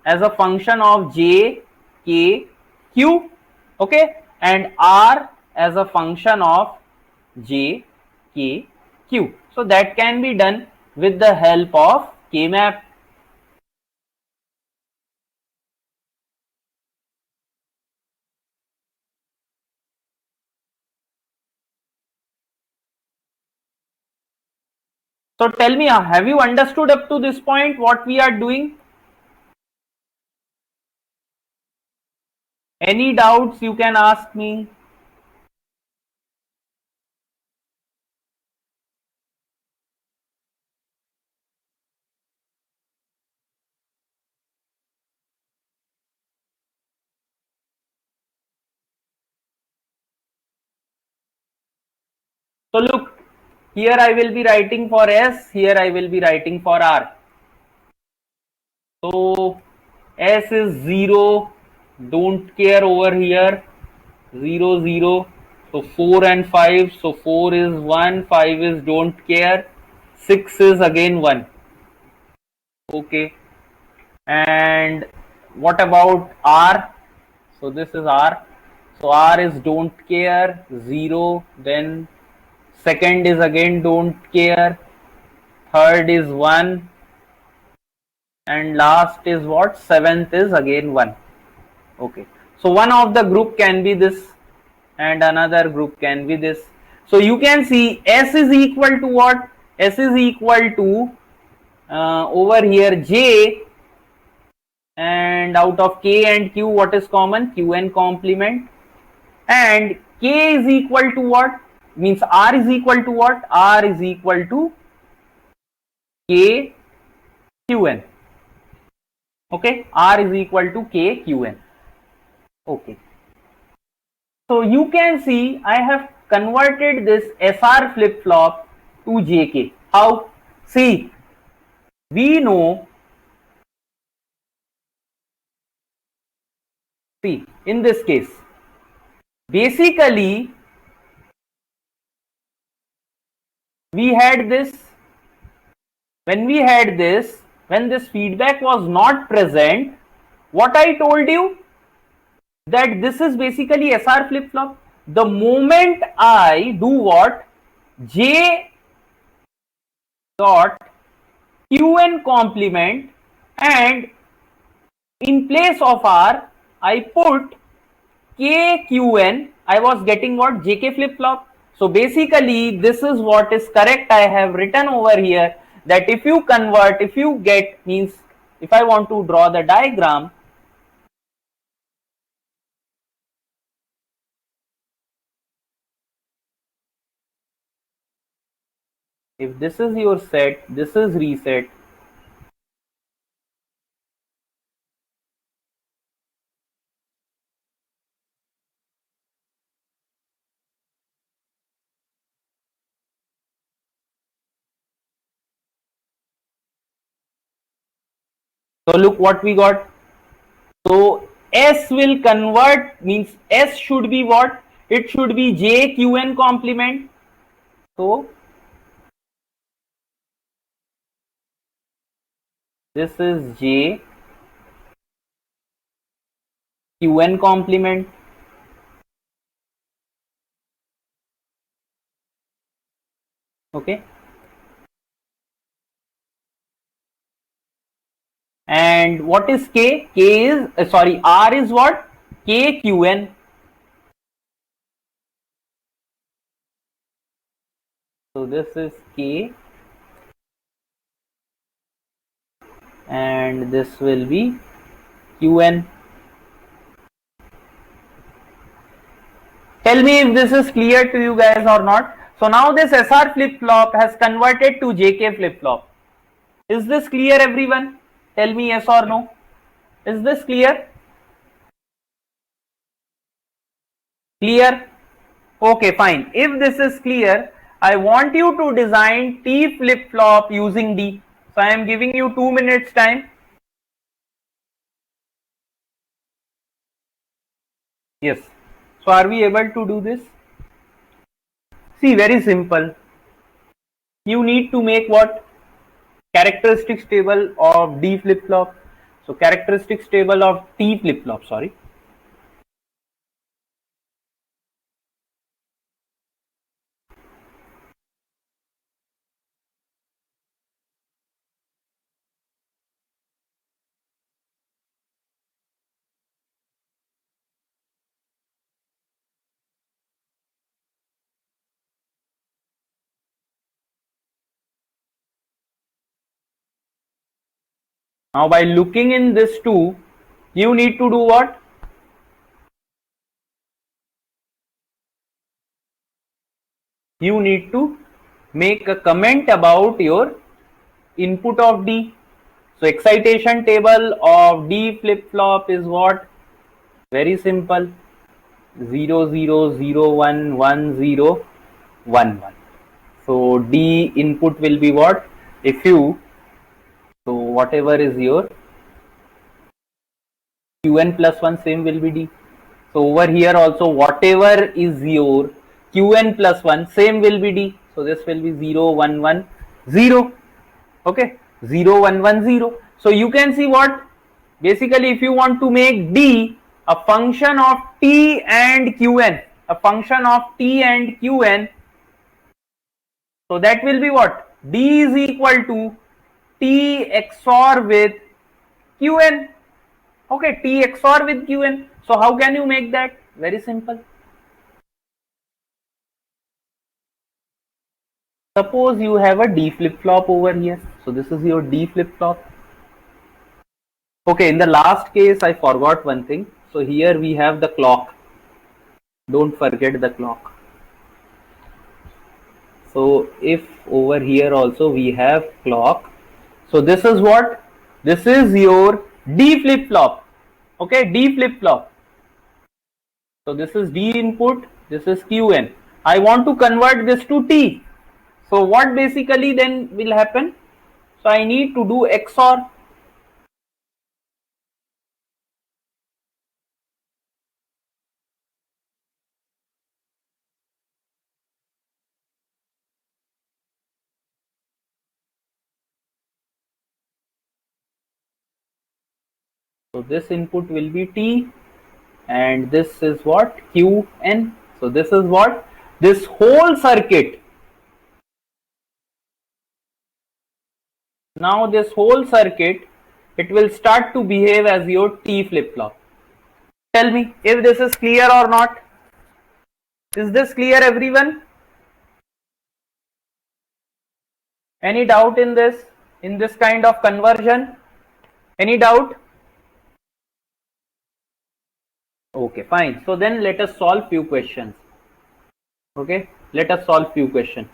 as a function of J, K, Q, okay, and R as a function of J, K, Q. So that can be done with the help of K-map. So tell me, have you understood up to this point what we are doing? Any doubts you can ask me? So look, here I will be writing for S, here I will be writing for R. So S is 0, don't care over here, 0 0. So 4 and 5, so 4 is 1, 5 is don't care, 6 is again 1. Okay. And what about R? So this is R. So R is don't care, 0. Then second is again don't care. Third is 1. And last is what? Seventh is again 1. Okay. So one of the group can be this and another group can be this. So you can see S is equal to what? S is equal to over here J, and out of K and Q what is common? Qn complement. And K is equal to what? Means R is equal to what? R is equal to K Qn. Okay, R is equal to K Qn. Okay. So you can see I have converted this SR flip flop to JK. How? See, we know, see, in this case, basically we had this, when we had this, when this feedback was not present, what I told you, that this is basically SR flip flop. The moment I do what? J dot Qn complement, and in place of R I put KQN, I was getting what? JK flip flop. So basically this is what is correct. I have written over here that if you convert, if you get, means if I want to draw the diagram, if this is your set, this is reset. So look what we got. So S will convert, means S should be what? It should be JQN complement. So this is JQN complement. Okay. And what is K? K is, sorry, R is what? KQN. So this is K and this will be Qn. Tell me if this is clear to you guys or not. So now this SR flip flop has converted to JK flip flop. Is this clear, everyone? Tell me yes or no. Is this clear? Clear? Okay, fine. If this is clear, I want you to design T flip flop using D. So I am giving you 2 minutes time. Yes. So are we able to do this? See, very simple. You need to make what? Characteristics table of D flip flop. So characteristics table of T flip flop, sorry. Now by looking in this two, you need to do what? You need to make a comment about your input of D. So excitation table of D flip flop is what? Very simple. 0 0 0 1 1 0 1 1. So D input will be what? If you, so whatever is your Qn plus 1, same will be D. So over here also whatever is your Qn plus 1, same will be D. So this will be 0 1 1 0. Okay. 0 1 1 0. So you can see what, basically if you want to make D a function of T and Qn, a function of T and Qn, so that will be what, D is equal to T XOR with Qn. Okay, T XOR with Qn. So how can you make that? Very simple. Suppose you have a D flip-flop over here. So this is your D flip-flop. Okay, in the last case I forgot one thing. So here we have the clock. Don't forget the clock. So if over here also we have clock. So this is what? This is your D flip-flop. Okay, D flip-flop. So this is D input, this is Qn. I want to convert this to T. So what basically then will happen? So I need to do XOR. So this input will be T and this is what? Qn. So this is what? This whole circuit. Now this whole circuit, it will start to behave as your T flip-flop. Tell me if this is clear or not. Is this clear, everyone? Any doubt in this kind of conversion? Any doubt? Okay, fine. So then let us solve few questions. Okay, let us solve few questions.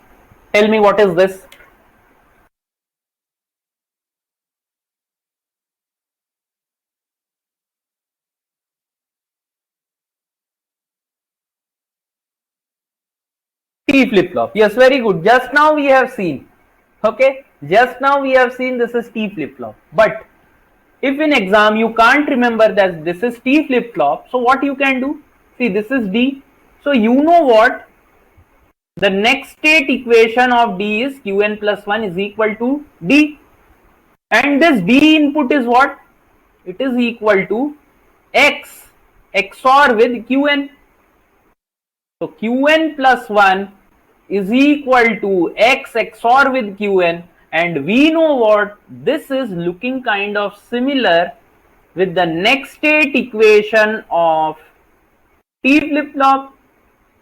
Tell me what is this? T flip-flop. Yes, very good. Just now we have seen. Okay, just now we have seen this is T flip-flop. But if in exam you can't remember that this is T flip-flop, so what you can do? See, this is D. So you know what? The next state equation of D is Qn plus 1 is equal to D. And this D input is what? It is equal to X XOR with Qn. So Qn plus 1 is equal to X XOR with Qn, and we know what, this is looking kind of similar with the next state equation of T flip-flop.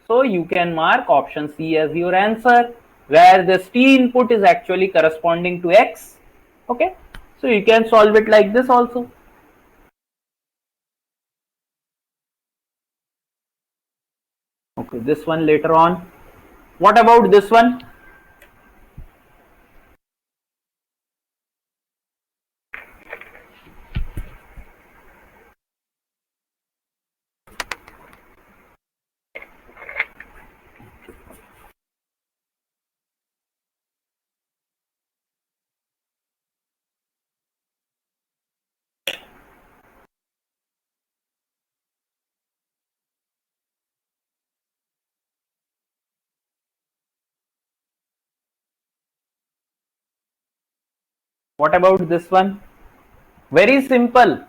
So you can mark option C as your answer, where this T input is actually corresponding to X. Okay, so you can solve it like this also. Okay, this one later on. What about this one? What about this one? Very simple.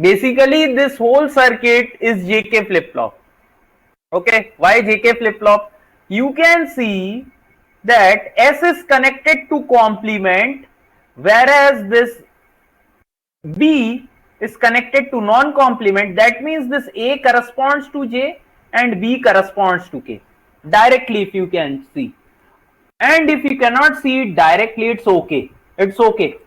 Basically, this whole circuit is JK flip-flop. Okay, why JK flip-flop? You can see that S is connected to complement, whereas this B is connected to non-complement. That means this A corresponds to J and B corresponds to K. Directly, if you can see. And if you cannot see it directly, it's okay. It's okay.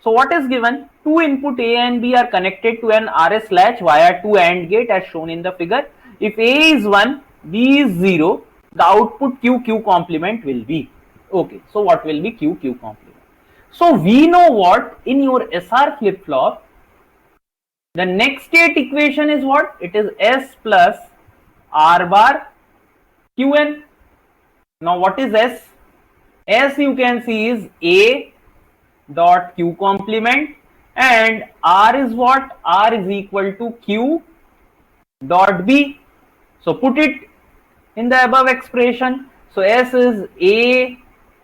So what is given? Two input A and B are connected to an RS latch via two AND gate as shown in the figure. If A is 1, B is 0, the output Q complement will be. Okay, so what will be Q complement? So we know what, in your SR flip-flop, the next state equation is what? It is S plus R bar Qn. Now what is S? S you can see is A dot Q complement, and R is what? R is equal to Q dot B. So put it in the above expression. So S is A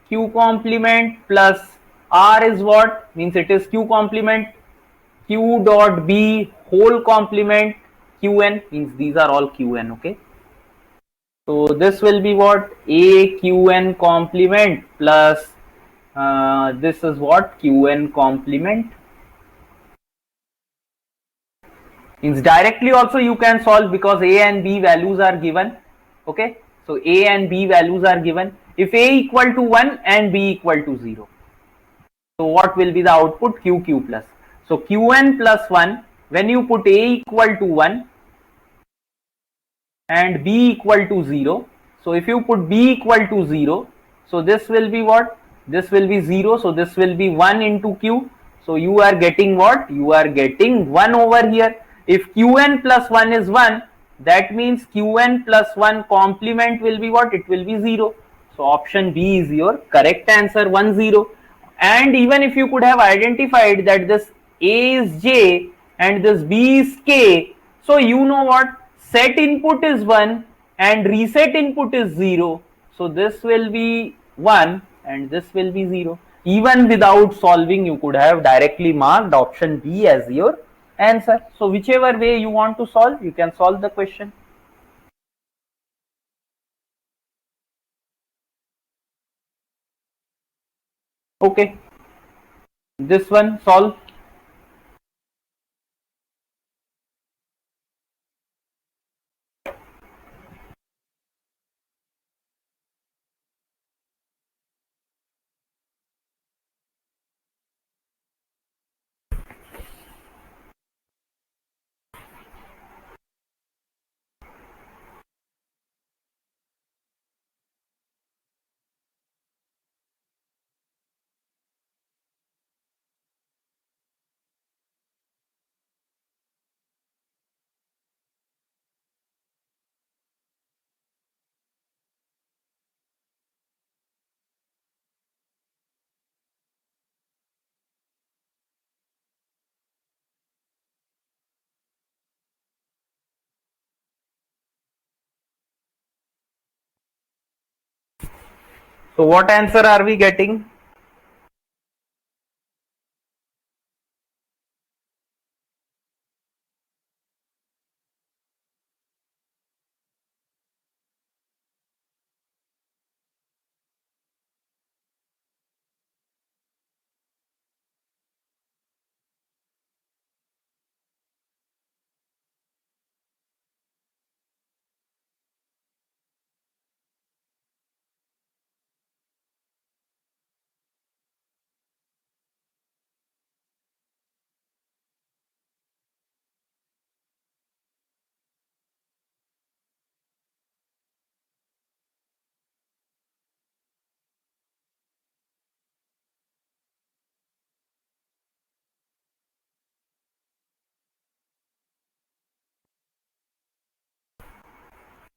Q complement plus R is what? Means it is Q complement Q dot B whole complement Qn, means these are all Qn, okay. So this will be what? A Qn complement plus this is what? Qn complement. Means directly also you can solve because A and B values are given, okay. So A and B values are given. If A equal to 1 and B equal to 0, so what will be the output? QQ plus. So Qn plus 1, when you put A equal to 1 and B equal to 0, so if you put B equal to 0, so this will be what? This will be 0, so this will be 1 into Q. So you are getting what? You are getting 1 over here. If Qn plus 1 is 1, that means Qn plus 1 complement will be what? It will be 0. So option B is your correct answer, 1 0. And even if you could have identified that this A is J and this B is K, so you know what? Set input is 1 and reset input is 0. So this will be 1 and this will be 0. Even without solving, you could have directly marked option B as your answer. So whichever way you want to solve, you can solve the question. Okay, this one solve. So what answer are we getting?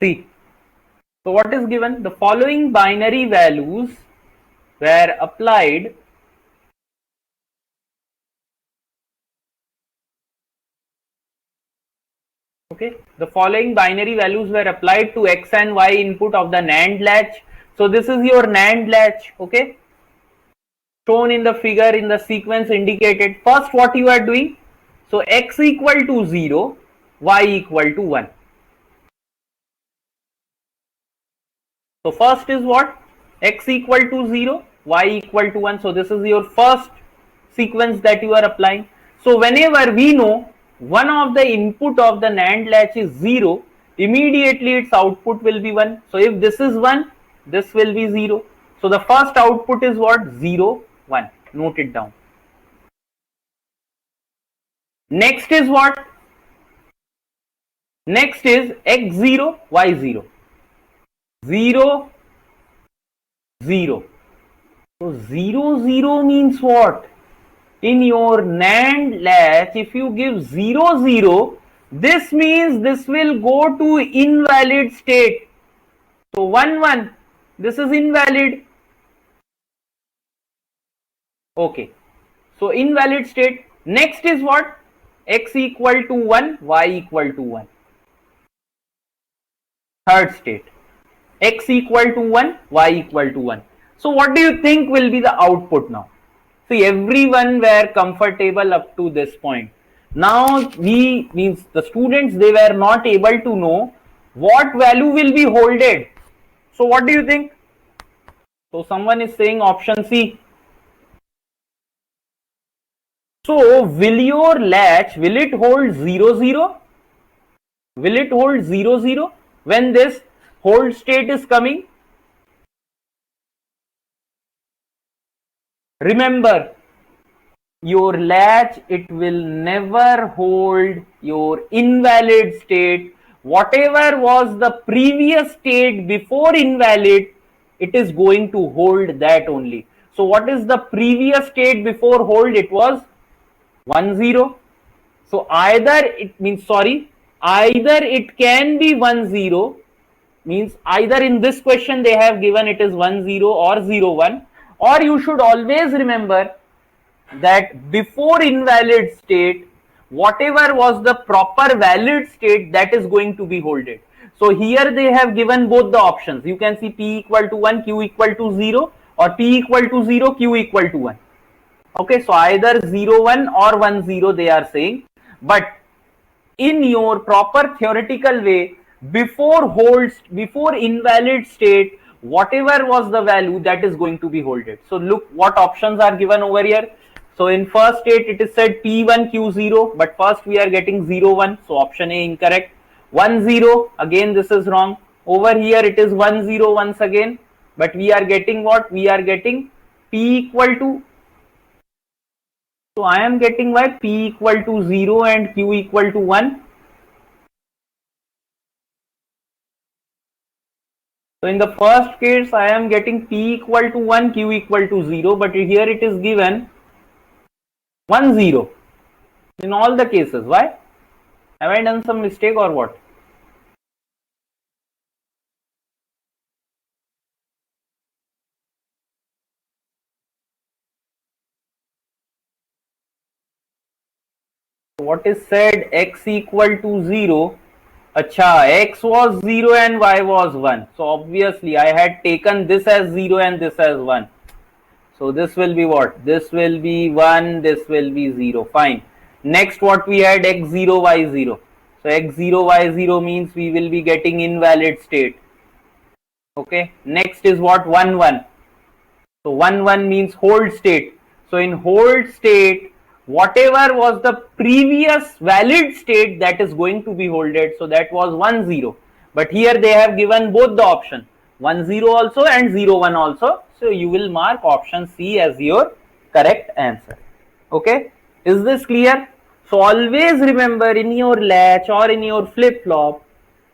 See. So what is given? The following binary values were applied okay. The following binary values were applied to X and Y input of the NAND latch. So this is your NAND latch, okay, shown in the figure in the sequence indicated. First what you are doing? So X equal to 0, Y equal to 1. So first is what? X equal to 0, Y equal to 1. So this is your first sequence that you are applying. So whenever we know one of the input of the NAND latch is 0, immediately its output will be 1. So if this is 1, this will be 0. So the first output is what? 0, 1. Note it down. Next is what? Next is X0, Y0. 0, 0. So 0, 0 means what? In your NAND latch, if you give 0, 0, this means this will go to invalid state. So 1, 1, this is invalid. Okay. So invalid state. Next is what? X equal to 1, Y equal to 1. Third state, x equal to 1, y equal to 1. So what do you think will be the output now? See, everyone were comfortable up to this point. Now we, means the students, they were not able to know what value will be holded. So what do you think? So someone is saying option C. So will your latch, will it hold 0 0? Will it hold 0 0 when this hold state is coming? Remember, your latch, it will never hold your invalid state. Whatever was the previous state before invalid, it is going to hold that only. So what is the previous state before hold? It was 1 0. So either it means, sorry, either it can be 1 0, means either in this question they have given it is 1 0 or 0 1, or you should always remember that before invalid state, whatever was the proper valid state, that is going to be holded. So here they have given both the options. You can see p equal to 1, q equal to 0, or p equal to 0, q equal to 1. Okay, so either 0 1 or 1 0 they are saying, but in your proper theoretical way, before invalid state, whatever was the value, that is going to be holded. So look what options are given over here. So in first state it is said p1 q0, but first we are getting 0 1, so option A incorrect. 1 0, again this is wrong. Over here it is 1 0 once again, but we are getting what? We are getting p equal to, so I am getting why p equal to 0 and q equal to 1. So in the first case, I am getting p equal to 1, q equal to 0, but here it is given 1 0 in all the cases. Why? Have I done some mistake or what? What is said x equal to 0? Acha, x was 0 and y was 1. So obviously I had taken this as 0 and this as 1. So this will be what? This will be 1, this will be 0. Fine. Next what we had, x0, y0. So x0, y0 means we will be getting invalid state. Okay. Next is what? 1, 1. So 1, 1 means hold state. So in hold state, whatever was the previous valid state, that is going to be holded. So that was 1, 0. But here they have given both the option, 1, 0 also and 0, 1 also. So you will mark option C as your correct answer. Okay. Is this clear? So always remember, in your latch or in your flip flop,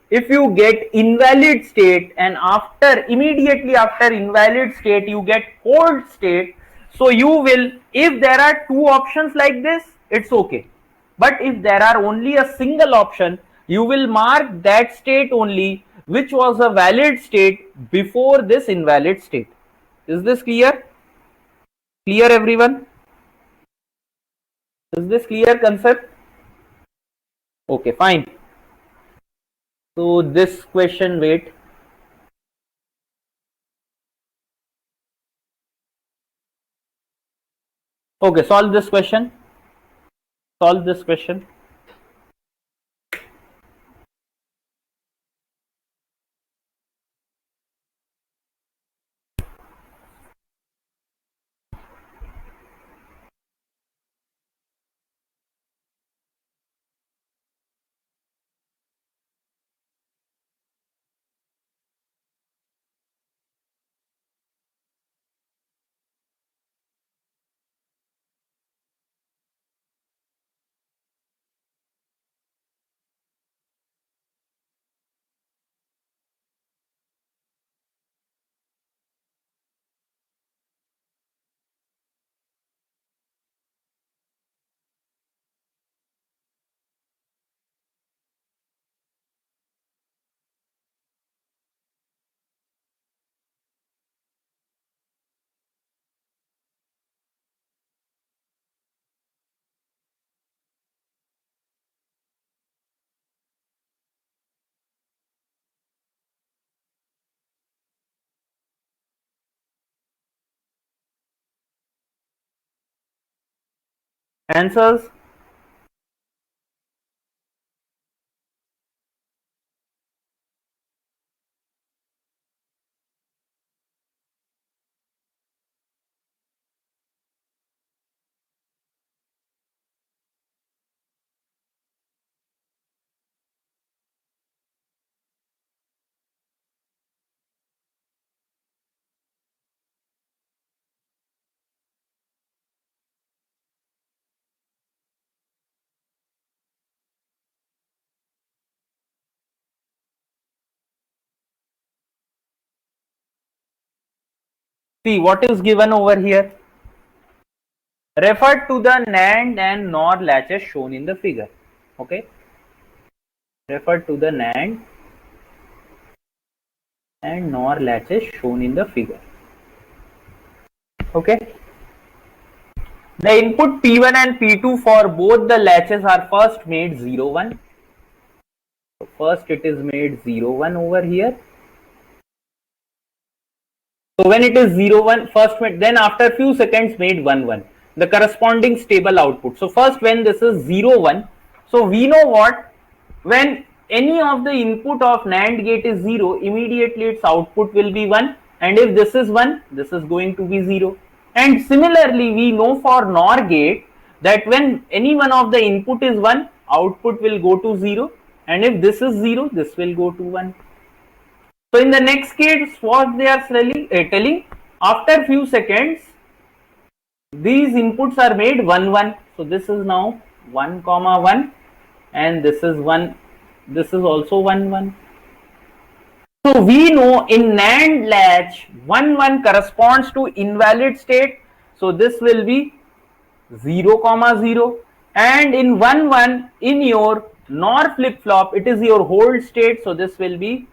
if you get invalid state and immediately after invalid state you get hold state, so you will, if there are two options like this, it's okay, but if there are only a single option, you will mark that state only which was a valid state before this invalid state. Is this clear? Clear everyone? Is this clear concept? Okay, fine. So this question, wait. Okay, solve this question. Solve this question. Answers? See what is given over here. Refer to the NAND and NOR latches shown in the figure. Okay. Refer to the NAND and NOR latches shown in the figure. Okay. The input P1 and P2 for both the latches are first made 0, 1. So first it is made 0, 1 over here. So when it is 0, 1, first made, then after few seconds made 1, 1. The corresponding stable output. So first when this is 0, 1, so we know what? When any of the input of NAND gate is 0, immediately its output will be 1. And if this is 1, this is going to be 0. And similarly, we know for NOR gate that when any one of the input is 1, output will go to 0. And if this is 0, this will go to 1. So in the next case, what they are telling, after few seconds, these inputs are made 1, 1. So this is now 1, 1, and this is 1. This is also 1, 1. So we know in NAND latch 1, 1 corresponds to invalid state. So this will be 0, 0. And in 1, 1 in your NOR flip flop, it is your hold state. So this will be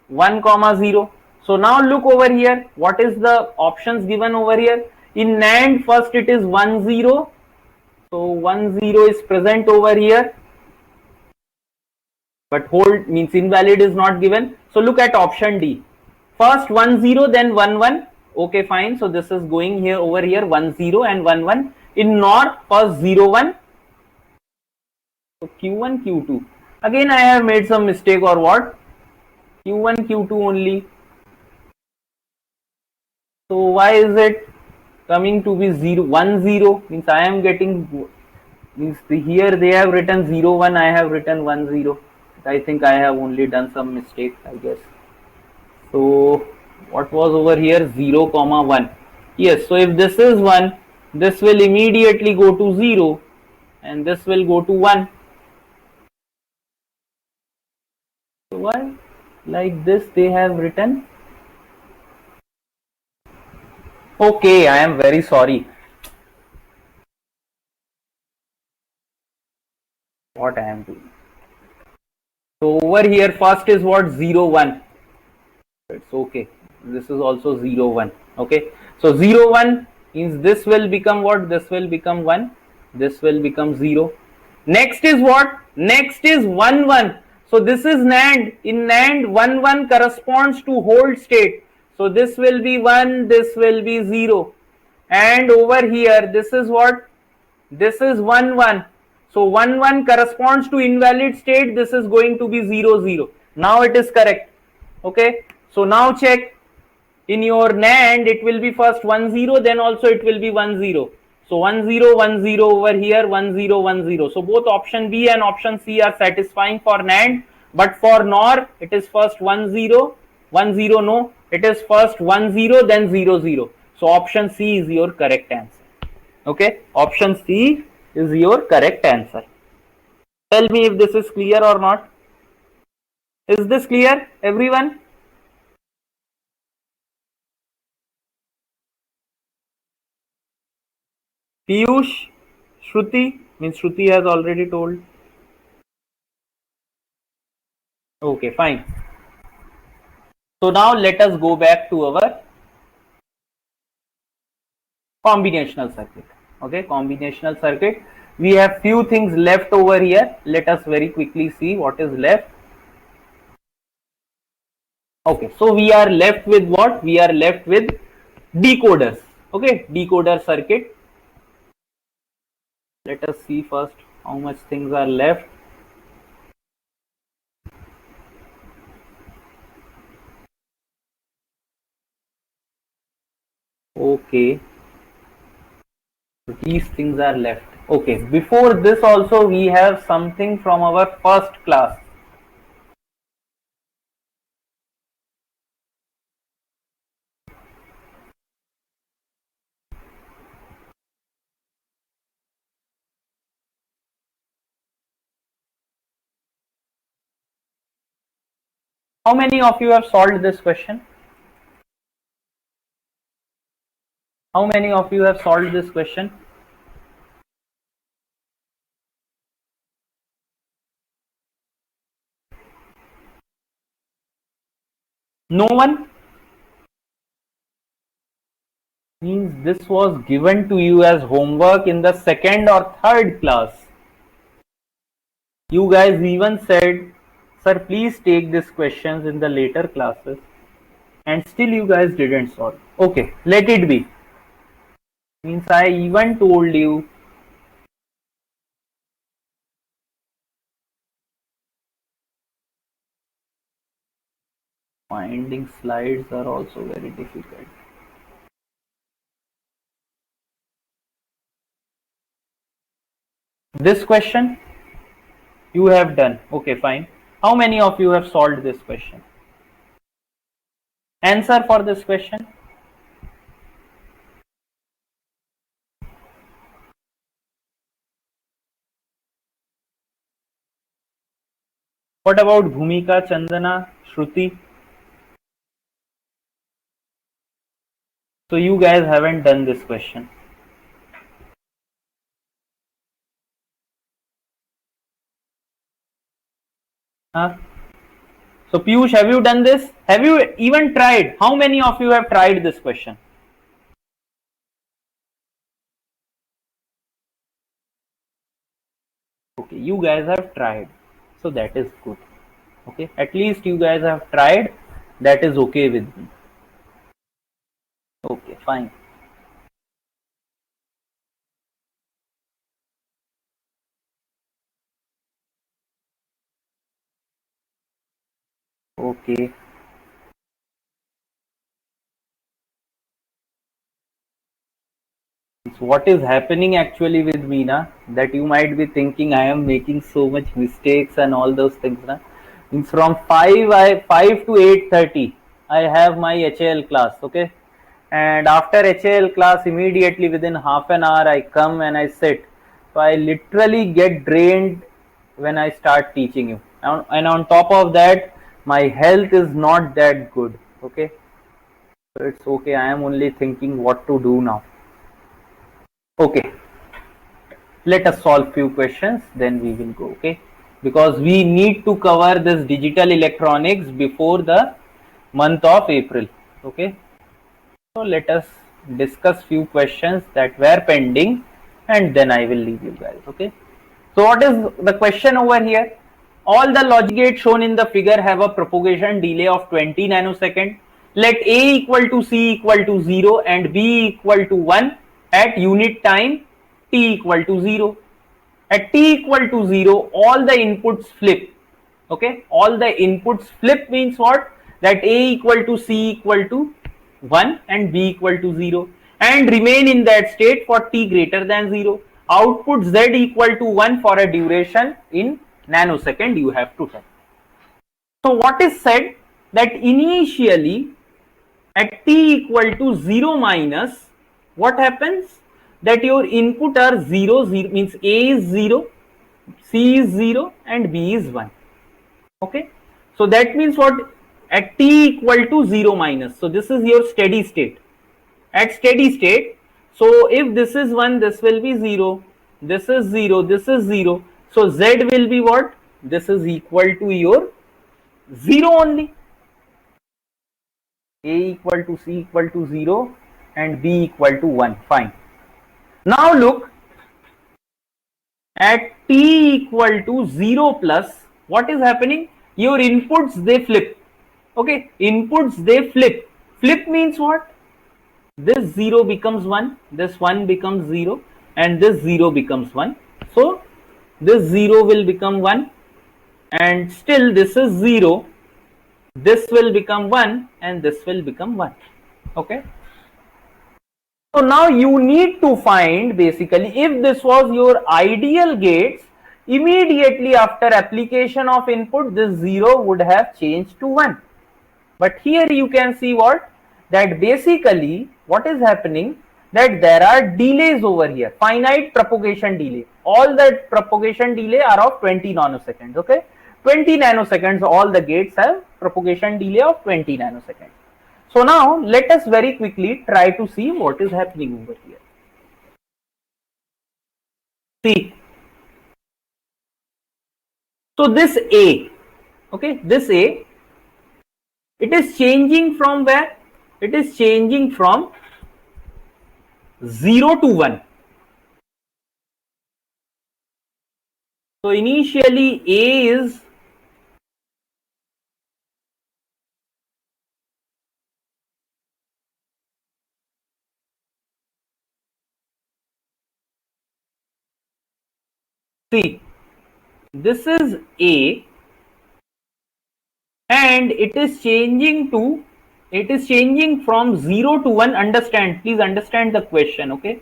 1, 0. So now look over here. What is the options given over here? In NAND, first it is 1, 0. So 1, 0 is present over here. But hold means invalid is not given. So look at option D. First 1, 0, then 1, 1. Okay, fine. So this is going here over here 1, 0 and 1, 1. In NOR, first 0, 1. So Q1, Q2. Again, I have made some mistake or what? Q1, Q2 only. So why is it coming to be 0, 1, 0? Means I am getting, means here they have written 0, 1. I have written 1, 0. I think I have only done some mistake, I guess. So what was over here? 0, 1. Yes, so if this is 1, this will immediately go to 0 and this will go to 1. So why like this they have written? Okay, I am very sorry. What I am doing. So over here first is what? 0, 1. It's okay. This is also 0, 1. Okay. So 0, 1 means this will become what? This will become 1. This will become 0. Next is what? Next is 1, 1. So this is NAND. In NAND, 1, 1 corresponds to hold state. So this will be 1. This will be 0. And over here, this is what? This is 1, 1. So 1, 1 corresponds to invalid state. This is going to be 0, 0. Now it is correct. Okay. So now check. In your NAND, it will be first 1, 0. Then also it will be 1, 0. So 1, 0, 1, 0 over here. 1, 0, 1, 0. So both option B and option C are satisfying for NAND. But for NOR, it is first 1, 0. 1, 0, no. It is first 1, 0, then 0, 0. So option C is your correct answer. Okay, option C is your correct answer. Tell me if this is clear or not. Is this clear, everyone? Piyush, Shruti, means Shruti has already told. Okay, fine. So now let us go back to our combinational circuit. Okay, combinational circuit. We have few things left over here. Let us very quickly see what is left. Okay, so we are left with what? We are left with decoders. Okay, decoder circuit. Let us see first how much things are left. Okay, so these things are left. Okay, before this also we have something from our first class. How many of you have solved this question? How many of you have solved this question? No one? Means this was given to you as homework in the second or third class. You guys even said, sir, please take these questions in the later classes, and still you guys didn't solve. Okay, let it be. Means I even told you. Finding slides are also very difficult. This question you have done. Okay, fine. How many of you have solved this question? Answer for this question. What about Bhumika, Chandana, Shruti? So you guys haven't done this question. Huh? So Piyush, have you done this? Have you even tried? How many of you have tried this question? Okay, you guys have tried. So that is good. Okay, at least you guys have tried. That is okay with me. Okay, fine. Okay. So what is happening actually with me na, that you might be thinking I am making so much mistakes and all those things na. Means from 5 to 8:30 I have my HAL class, okay, and after HAL class immediately within half an hour I come and I sit. So I literally get drained when I start teaching you, and on top of that my health is not that good, okay. So it's okay, I am only thinking what to do now. Okay, let us solve few questions, then we will go, okay, because we need to cover this digital electronics before the month of April, okay. So let us discuss few questions that were pending, and then I will leave you guys, okay. So what is the question over here? All the logic gates shown in the figure have a propagation delay of 20 nanosecond. Let A equal to C equal to 0 and B equal to 1 at unit time t equal to 0. At t equal to 0, all the inputs flip. Okay, all the inputs flip means what? That A equal to C equal to 1 and B equal to 0 and remain in that state for t greater than 0. Output Z equal to 1 for a duration in nanosecond you have to tell. So what is said that initially at t equal to 0 minus, what happens? That your input are 0, 0 means A is 0, C is 0 and B is 1. Okay. So that means what? At t equal to 0 minus. So this is your steady state. At steady state, so if this is 1, this will be 0, this is 0, this is 0. So Z will be what? This is equal to your 0 only. A equal to C equal to 0 and B equal to 1. Fine. Now look, at t equal to 0 plus, what is happening? Your inputs, they flip. Okay, inputs, they flip. Flip means what? This 0 becomes 1, this 1 becomes 0, and this 0 becomes 1. So this 0 will become 1, and still this is 0, this will become 1, and this will become 1. Okay. So now you need to find, basically, if this was your ideal gates, immediately after application of input, this 0 would have changed to 1. But here you can see what? That basically what is happening, that there are delays over here, finite propagation delay. All the propagation delay are of 20 nanoseconds. Okay, 20 nanoseconds, all the gates have propagation delay of 20 nanoseconds. So now let us very quickly try to see what is happening over here. See, so this A, okay, this A, it is changing from where? It is changing from 0 to 1. So initially A is see, this is A, and it is changing to, it is changing from 0 to 1. Understand, please understand the question. Okay,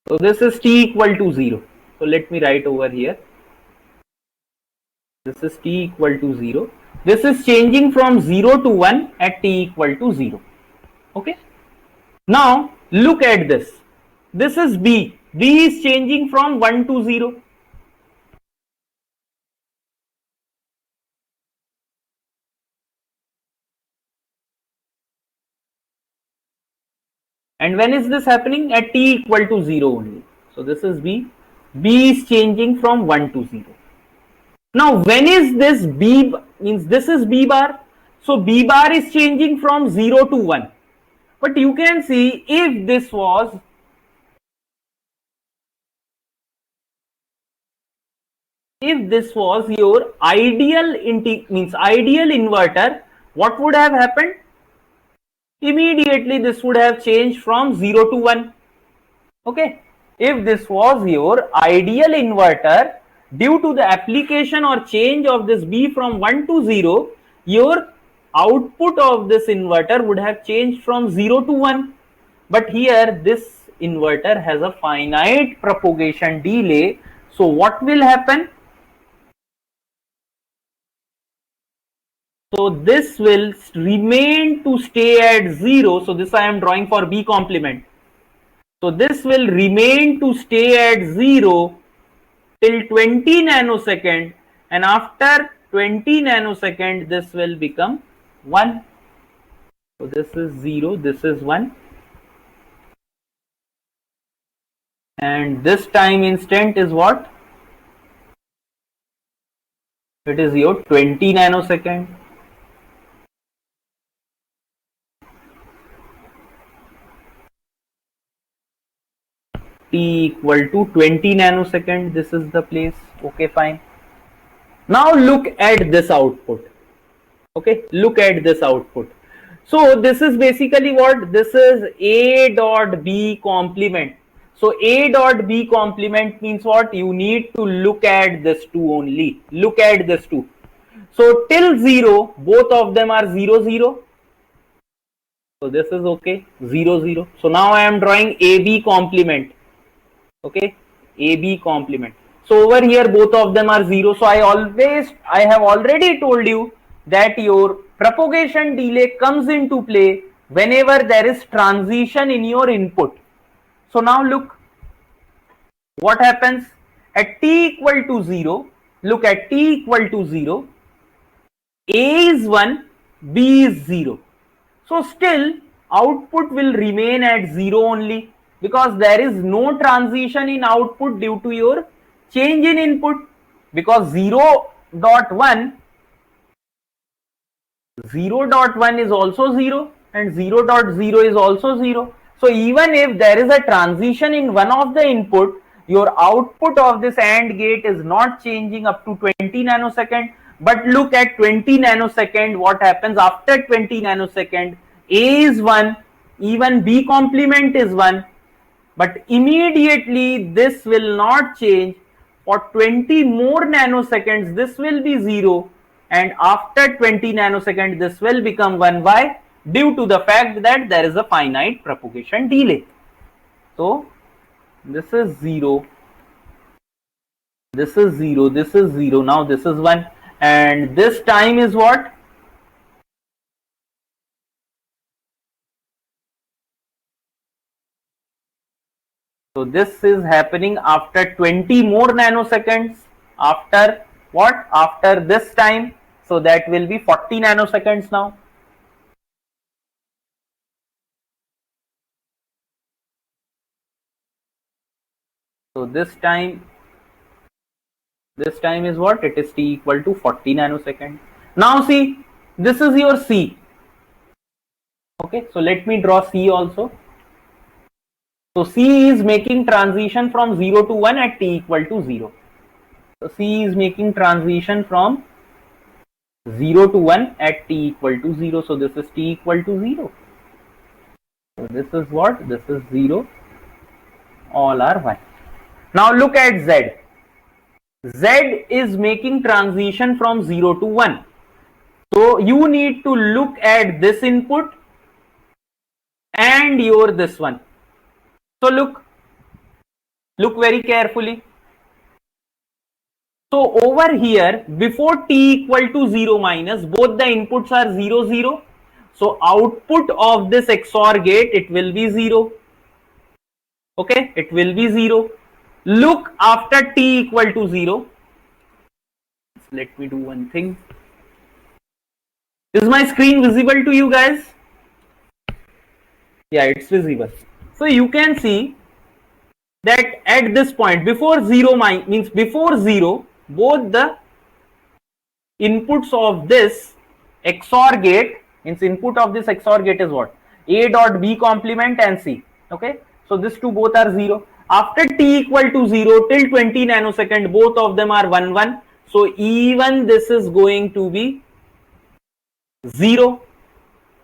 so this is t equal to 0. So let me write over here, this is t equal to 0. This is changing from 0 to 1 at t equal to 0. Okay, now look at this. This is B. B is changing from 1 to 0. And when is this happening? At t equal to 0 only. So this is B. B is changing from 1 to 0. Now when is this B, means this is B bar. So B bar is changing from 0 to 1. But you can see, if this was your ideal ideal inverter, what would have happened? Immediately this would have changed from 0 to 1. Okay, if this was your ideal inverter, due to the application or change of this B from 1 to 0, your output of this inverter would have changed from 0 to 1. But here this inverter has a finite propagation delay. So what will happen? So this will remain to stay at 0. So this I am drawing for B complement. So this will remain to stay at 0 till 20 nanosecond, and after 20 nanosecond this will become 1. So this is 0, this is 1, and this time instant is what? It is your 20 nanosecond. T equal to 20 nanosecond, this is the place. Okay, fine. Now look at this output. Okay, look at this output. So this is basically what? This is A dot B complement. So A dot B complement means what? You need to look at this two only. Look at this two. So till 0, both of them are 0, 0. So this is okay, 0, 0. So now I am drawing AB complement. Okay, AB complement. So over here both of them are 0. So I have already told you that your propagation delay comes into play whenever there is transition in your input. So now look what happens at t equal to 0. Look, at t equal to 0, A is 1, B is 0. So still output will remain at 0 only, because there is no transition in output due to your change in input, because 0.1 is also 0 and 0.0 is also 0. So even if there is a transition in one of the input, your output of this AND gate is not changing up to 20 nanosecond, But look at 20 nanosecond, what happens after 20 nanosecond? A is 1, even B complement is 1, but immediately this will not change. For 20 more nanoseconds this will be 0, and after 20 nanoseconds this will become 1. Why? Due to the fact that there is a finite propagation delay. So this is 0, this is 0, this is 0, now this is 1, and this time is what? So this is happening after 20 more nanoseconds. After what? After this time. So that will be 40 nanoseconds now. So this time is what? It is t equal to 40 nanosecond. Now see, this is your C. Okay, so let me draw C also. So C is making transition from 0 to 1 at t equal to 0. So C is making transition from 0 to 1 at t equal to 0. So this is t equal to 0. So this is what? This is 0. All are 1. Now look at Z. Z is making transition from 0 to 1. So you need to look at this input and your this one. So look very carefully. So over here, before t equal to 0 minus, both the inputs are 0, 0. So output of this XOR gate, it will be 0. Okay, it will be 0. Look after t equal to 0. Let me do one thing. Is my screen visible to you guys? Yeah, it's visible. So you can see that at this point, before 0 means before 0, both the inputs of this XOR gate, means input of this XOR gate is what? A dot B complement and C. Okay, so these two both are 0. After t equal to 0 till 20 nanosecond, both of them are 1, 1. So even this is going to be 0.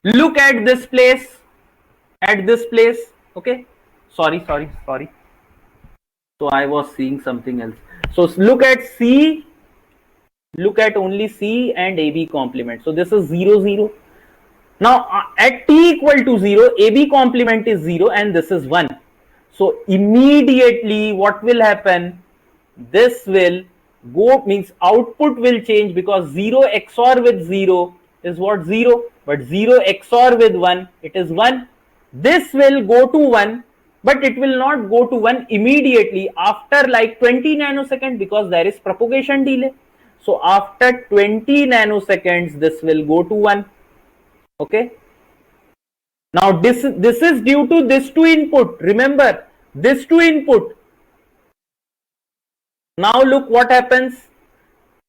Look at this place, okay, sorry. So I was seeing something else. So look at C, look at only C and AB complement. So this is 0, 0. Now at t equal to 0, AB complement is 0 and this is 1. So immediately what will happen? This will go, means output will change, because 0 XOR with 0 is what? 0. But 0 XOR with 1, it is 1. This will go to 1, but it will not go to 1 immediately, after like 20 nanoseconds, because there is propagation delay. So after 20 nanoseconds, this will go to 1. Okay. Now this is due to this two input. Remember, this two input. Now look what happens.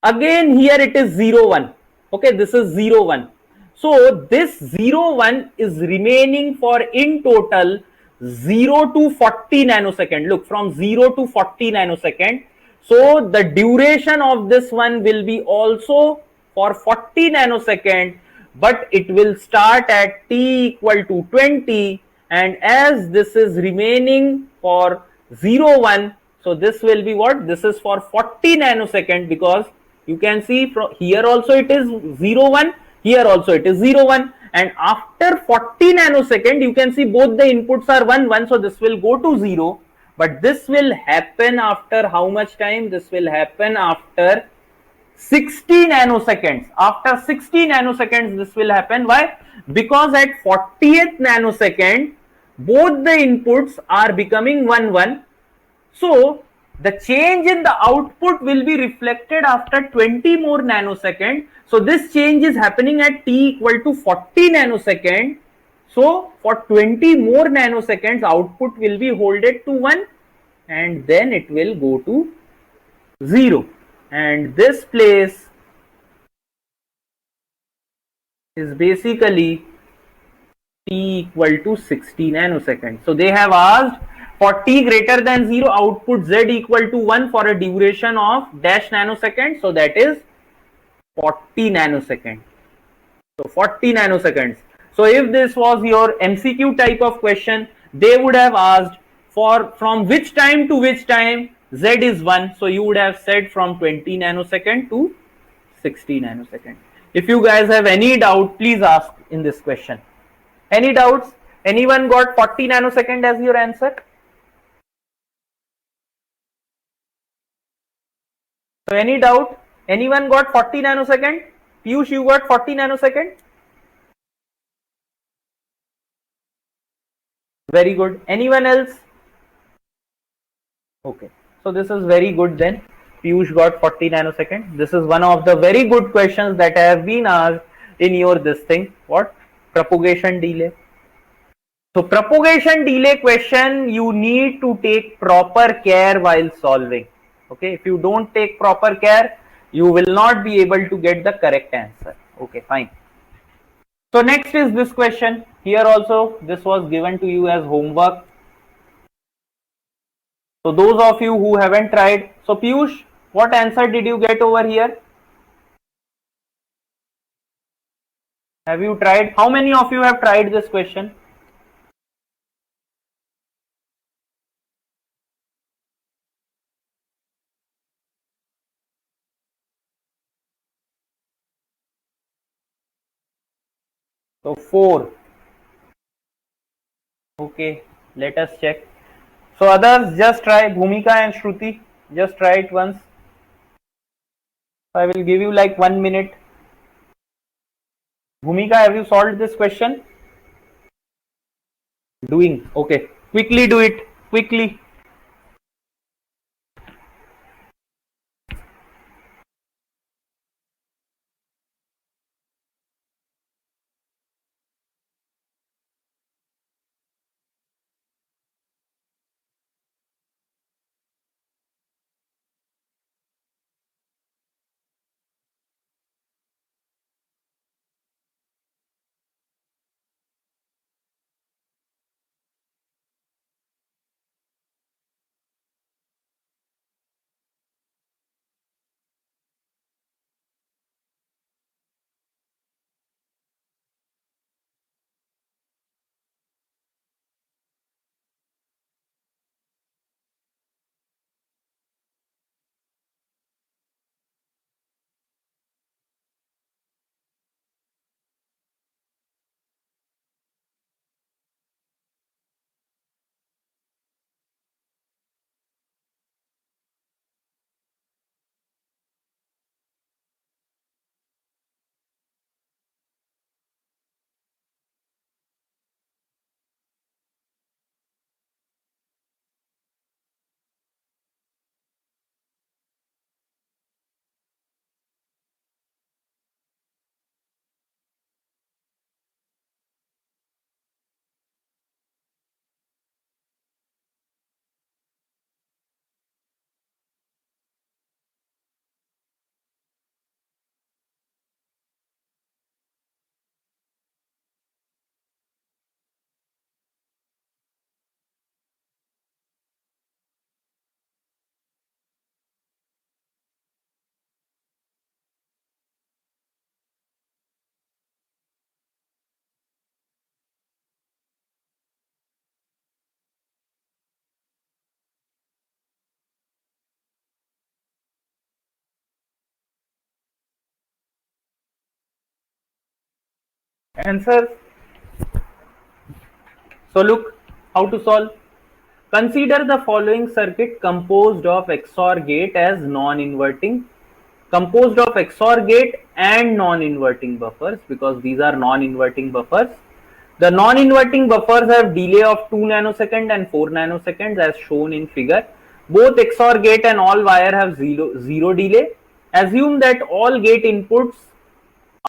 Again here it is 0, 1. Okay, this is 0, 1. So this 0, 1 is remaining for in total 0 to 40 nanosecond. Look, from 0 to 40 nanosecond. So the duration of this one will be also for 40 nanosecond, but it will start at t equal to 20, and as this is remaining for 0, 1, so this will be what? This is for 40 nanosecond, because you can see from here also it is 0, 1, here also it is 0, 1, and after 40 nanosecond you can see both the inputs are 1, 1, so this will go to 0. But this will happen after how much time? This will happen after 60 nanoseconds. After 60 nanoseconds this will happen. Why? Because at 40th nanosecond both the inputs are becoming 1, 1. So the change in the output will be reflected after 20 more nanosecond. So this change is happening at t equal to 40 nanosecond. So for 20 more nanoseconds output will be holded to 1, and then it will go to 0. And this place is basically t equal to 60 nanoseconds. So they have asked for t greater than 0, output z equal to 1 for a duration of dash nanosecond. So that is 40 nanoseconds. So 40 nanoseconds. So if this was your MCQ type of question, they would have asked for from which time to which time Z is 1. So you would have said from 20 nanosecond to 60 nanosecond. If you guys have any doubt, please ask in this question. Any doubts? Anyone got 40 nanosecond as your answer? So any doubt? Anyone got 40 nanosecond? Piyush, you got 40 nanosecond? Very good. Anyone else? Okay. So this is very good then. Piyush got 40 nanosecond. This is one of the very good questions that have been asked in your this thing. What? Propagation delay. So propagation delay question, you need to take proper care while solving. Okay. If you don't take proper care, you will not be able to get the correct answer. Okay, fine. So next is this question. Here also this was given to you as homework. So those of you who haven't tried, so Piyush, what answer did you get over here? Have you tried? How many of you have tried this question? So 4. Okay, let us check. So others, just try. Bhumika and Shruti, just try it once. I will give you like 1 minute. Bhumika, have you solved this question? Doing. Okay. Quickly do it. Quickly. Answers. So look how to solve. Consider the following circuit composed of XOR gate as non-inverting, composed of XOR gate and non-inverting buffers, because these are non-inverting buffers. The non-inverting buffers have delay of 2 nanosecond and 4 nanoseconds as shown in figure. Both XOR gate and all wire have zero delay. Assume that all gate inputs,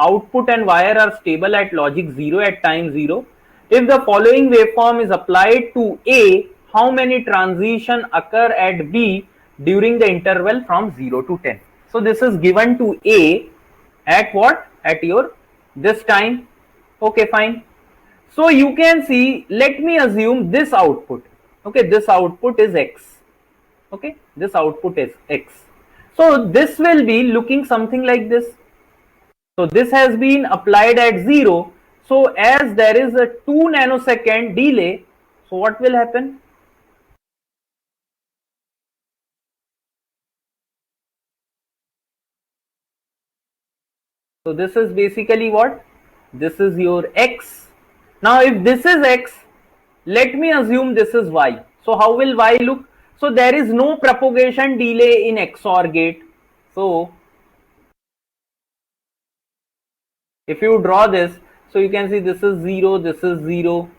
output and wire are stable at logic 0 at time 0. If the following waveform is applied to A, how many transitions occur at B during the interval from 0 to 10? So this is given to A at what? At your this time. Okay, fine. So you can see, let me assume this output. Okay, this output is X. Okay, this output is X. So this will be looking something like this. So this has been applied at 0. So as there is a 2 nanosecond delay, so what will happen? So this is basically what? This is your X. Now if this is X, let me assume this is Y. So how will Y look? So there is no propagation delay in XOR gate. So if you draw this, so you can see this is 0, this is 0.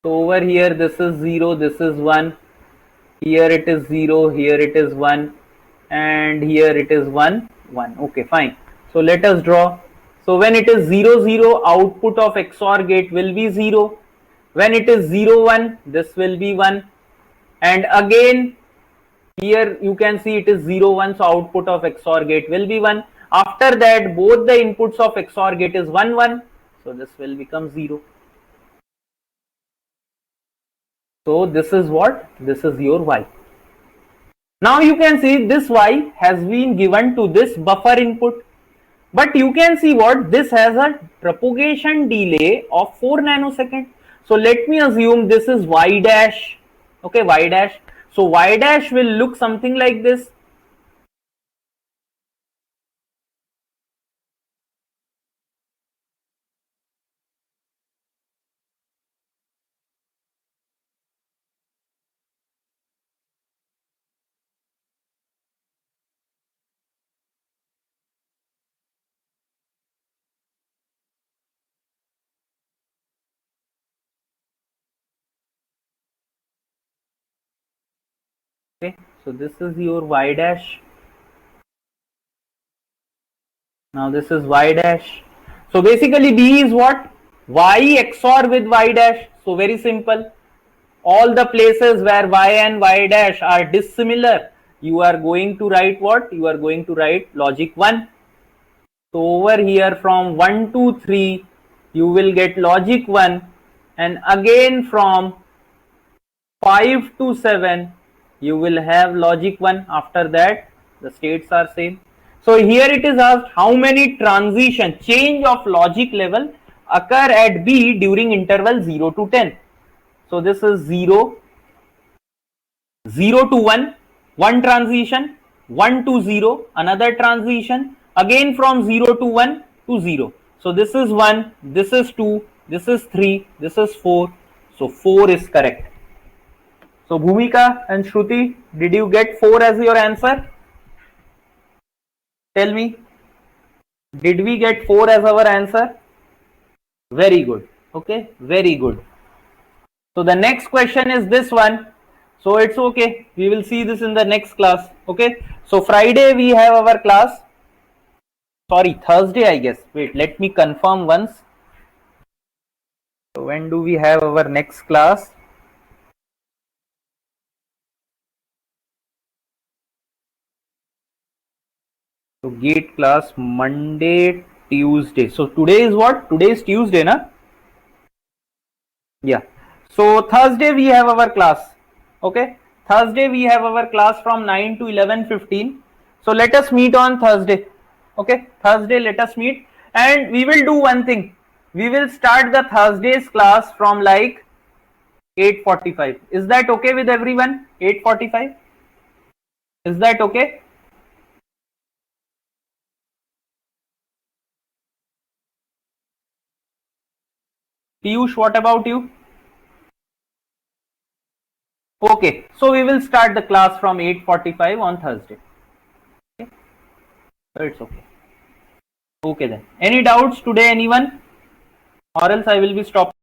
So over here this is 0, this is 1. Here it is 0, here it is 1, and here it is 1, 1. Okay, fine. So let us draw. So when it is 0, 0, output of XOR gate will be 0. When it is 0, 1, this will be 1. And again, here you can see it is 0, 1, so output of XOR gate will be 1. After that, both the inputs of XOR gate is 1, 1. So this will become 0. So this is what? This is your Y. Now you can see this Y has been given to this buffer input. But you can see what? This has a propagation delay of 4 nanoseconds. So let me assume this is Y dash. Okay, Y dash. So Y dash will look something like this. Okay, so this is your Y dash. Now this is Y dash. So basically B is what? Y XOR with Y dash. So very simple. All the places where Y and Y dash are dissimilar, you are going to write what? You are going to write logic 1. So over here from 1 to 3, you will get logic 1, and again from 5 to 7, you will have logic 1. After that, the states are same. So here it is asked how many transition change of logic level occur at B during interval 0 to 10. So this is 0, 0 to 1, one transition, 1 to 0, another transition, again from 0 to 1 to 0. So this is 1, this is 2, this is 3, this is 4. So 4 is correct. So Bhumika and Shruti, did you get 4 as your answer? Tell me, did we get 4 as our answer? Very good. Okay, very good. So the next question is this one. So it's okay. We will see this in the next class. Okay. So Friday we have our class. Sorry, Thursday I guess. Wait, let me confirm once. So when do we have our next class? So gate class Monday, Tuesday. So today is what? Today is Tuesday, na? Yeah. So Thursday we have our class. Okay. Thursday we have our class from 9 to 11:15. So let us meet on Thursday. Okay. Thursday let us meet, and we will do one thing. We will start the Thursday's class from like 8:45. Is that okay with everyone? 8:45? Is that okay? Piyush, what about you? Okay, so we will start the class from 8:45 on Thursday. Okay, so it's okay. Okay then. Any doubts today, anyone? Or else I will be stopping.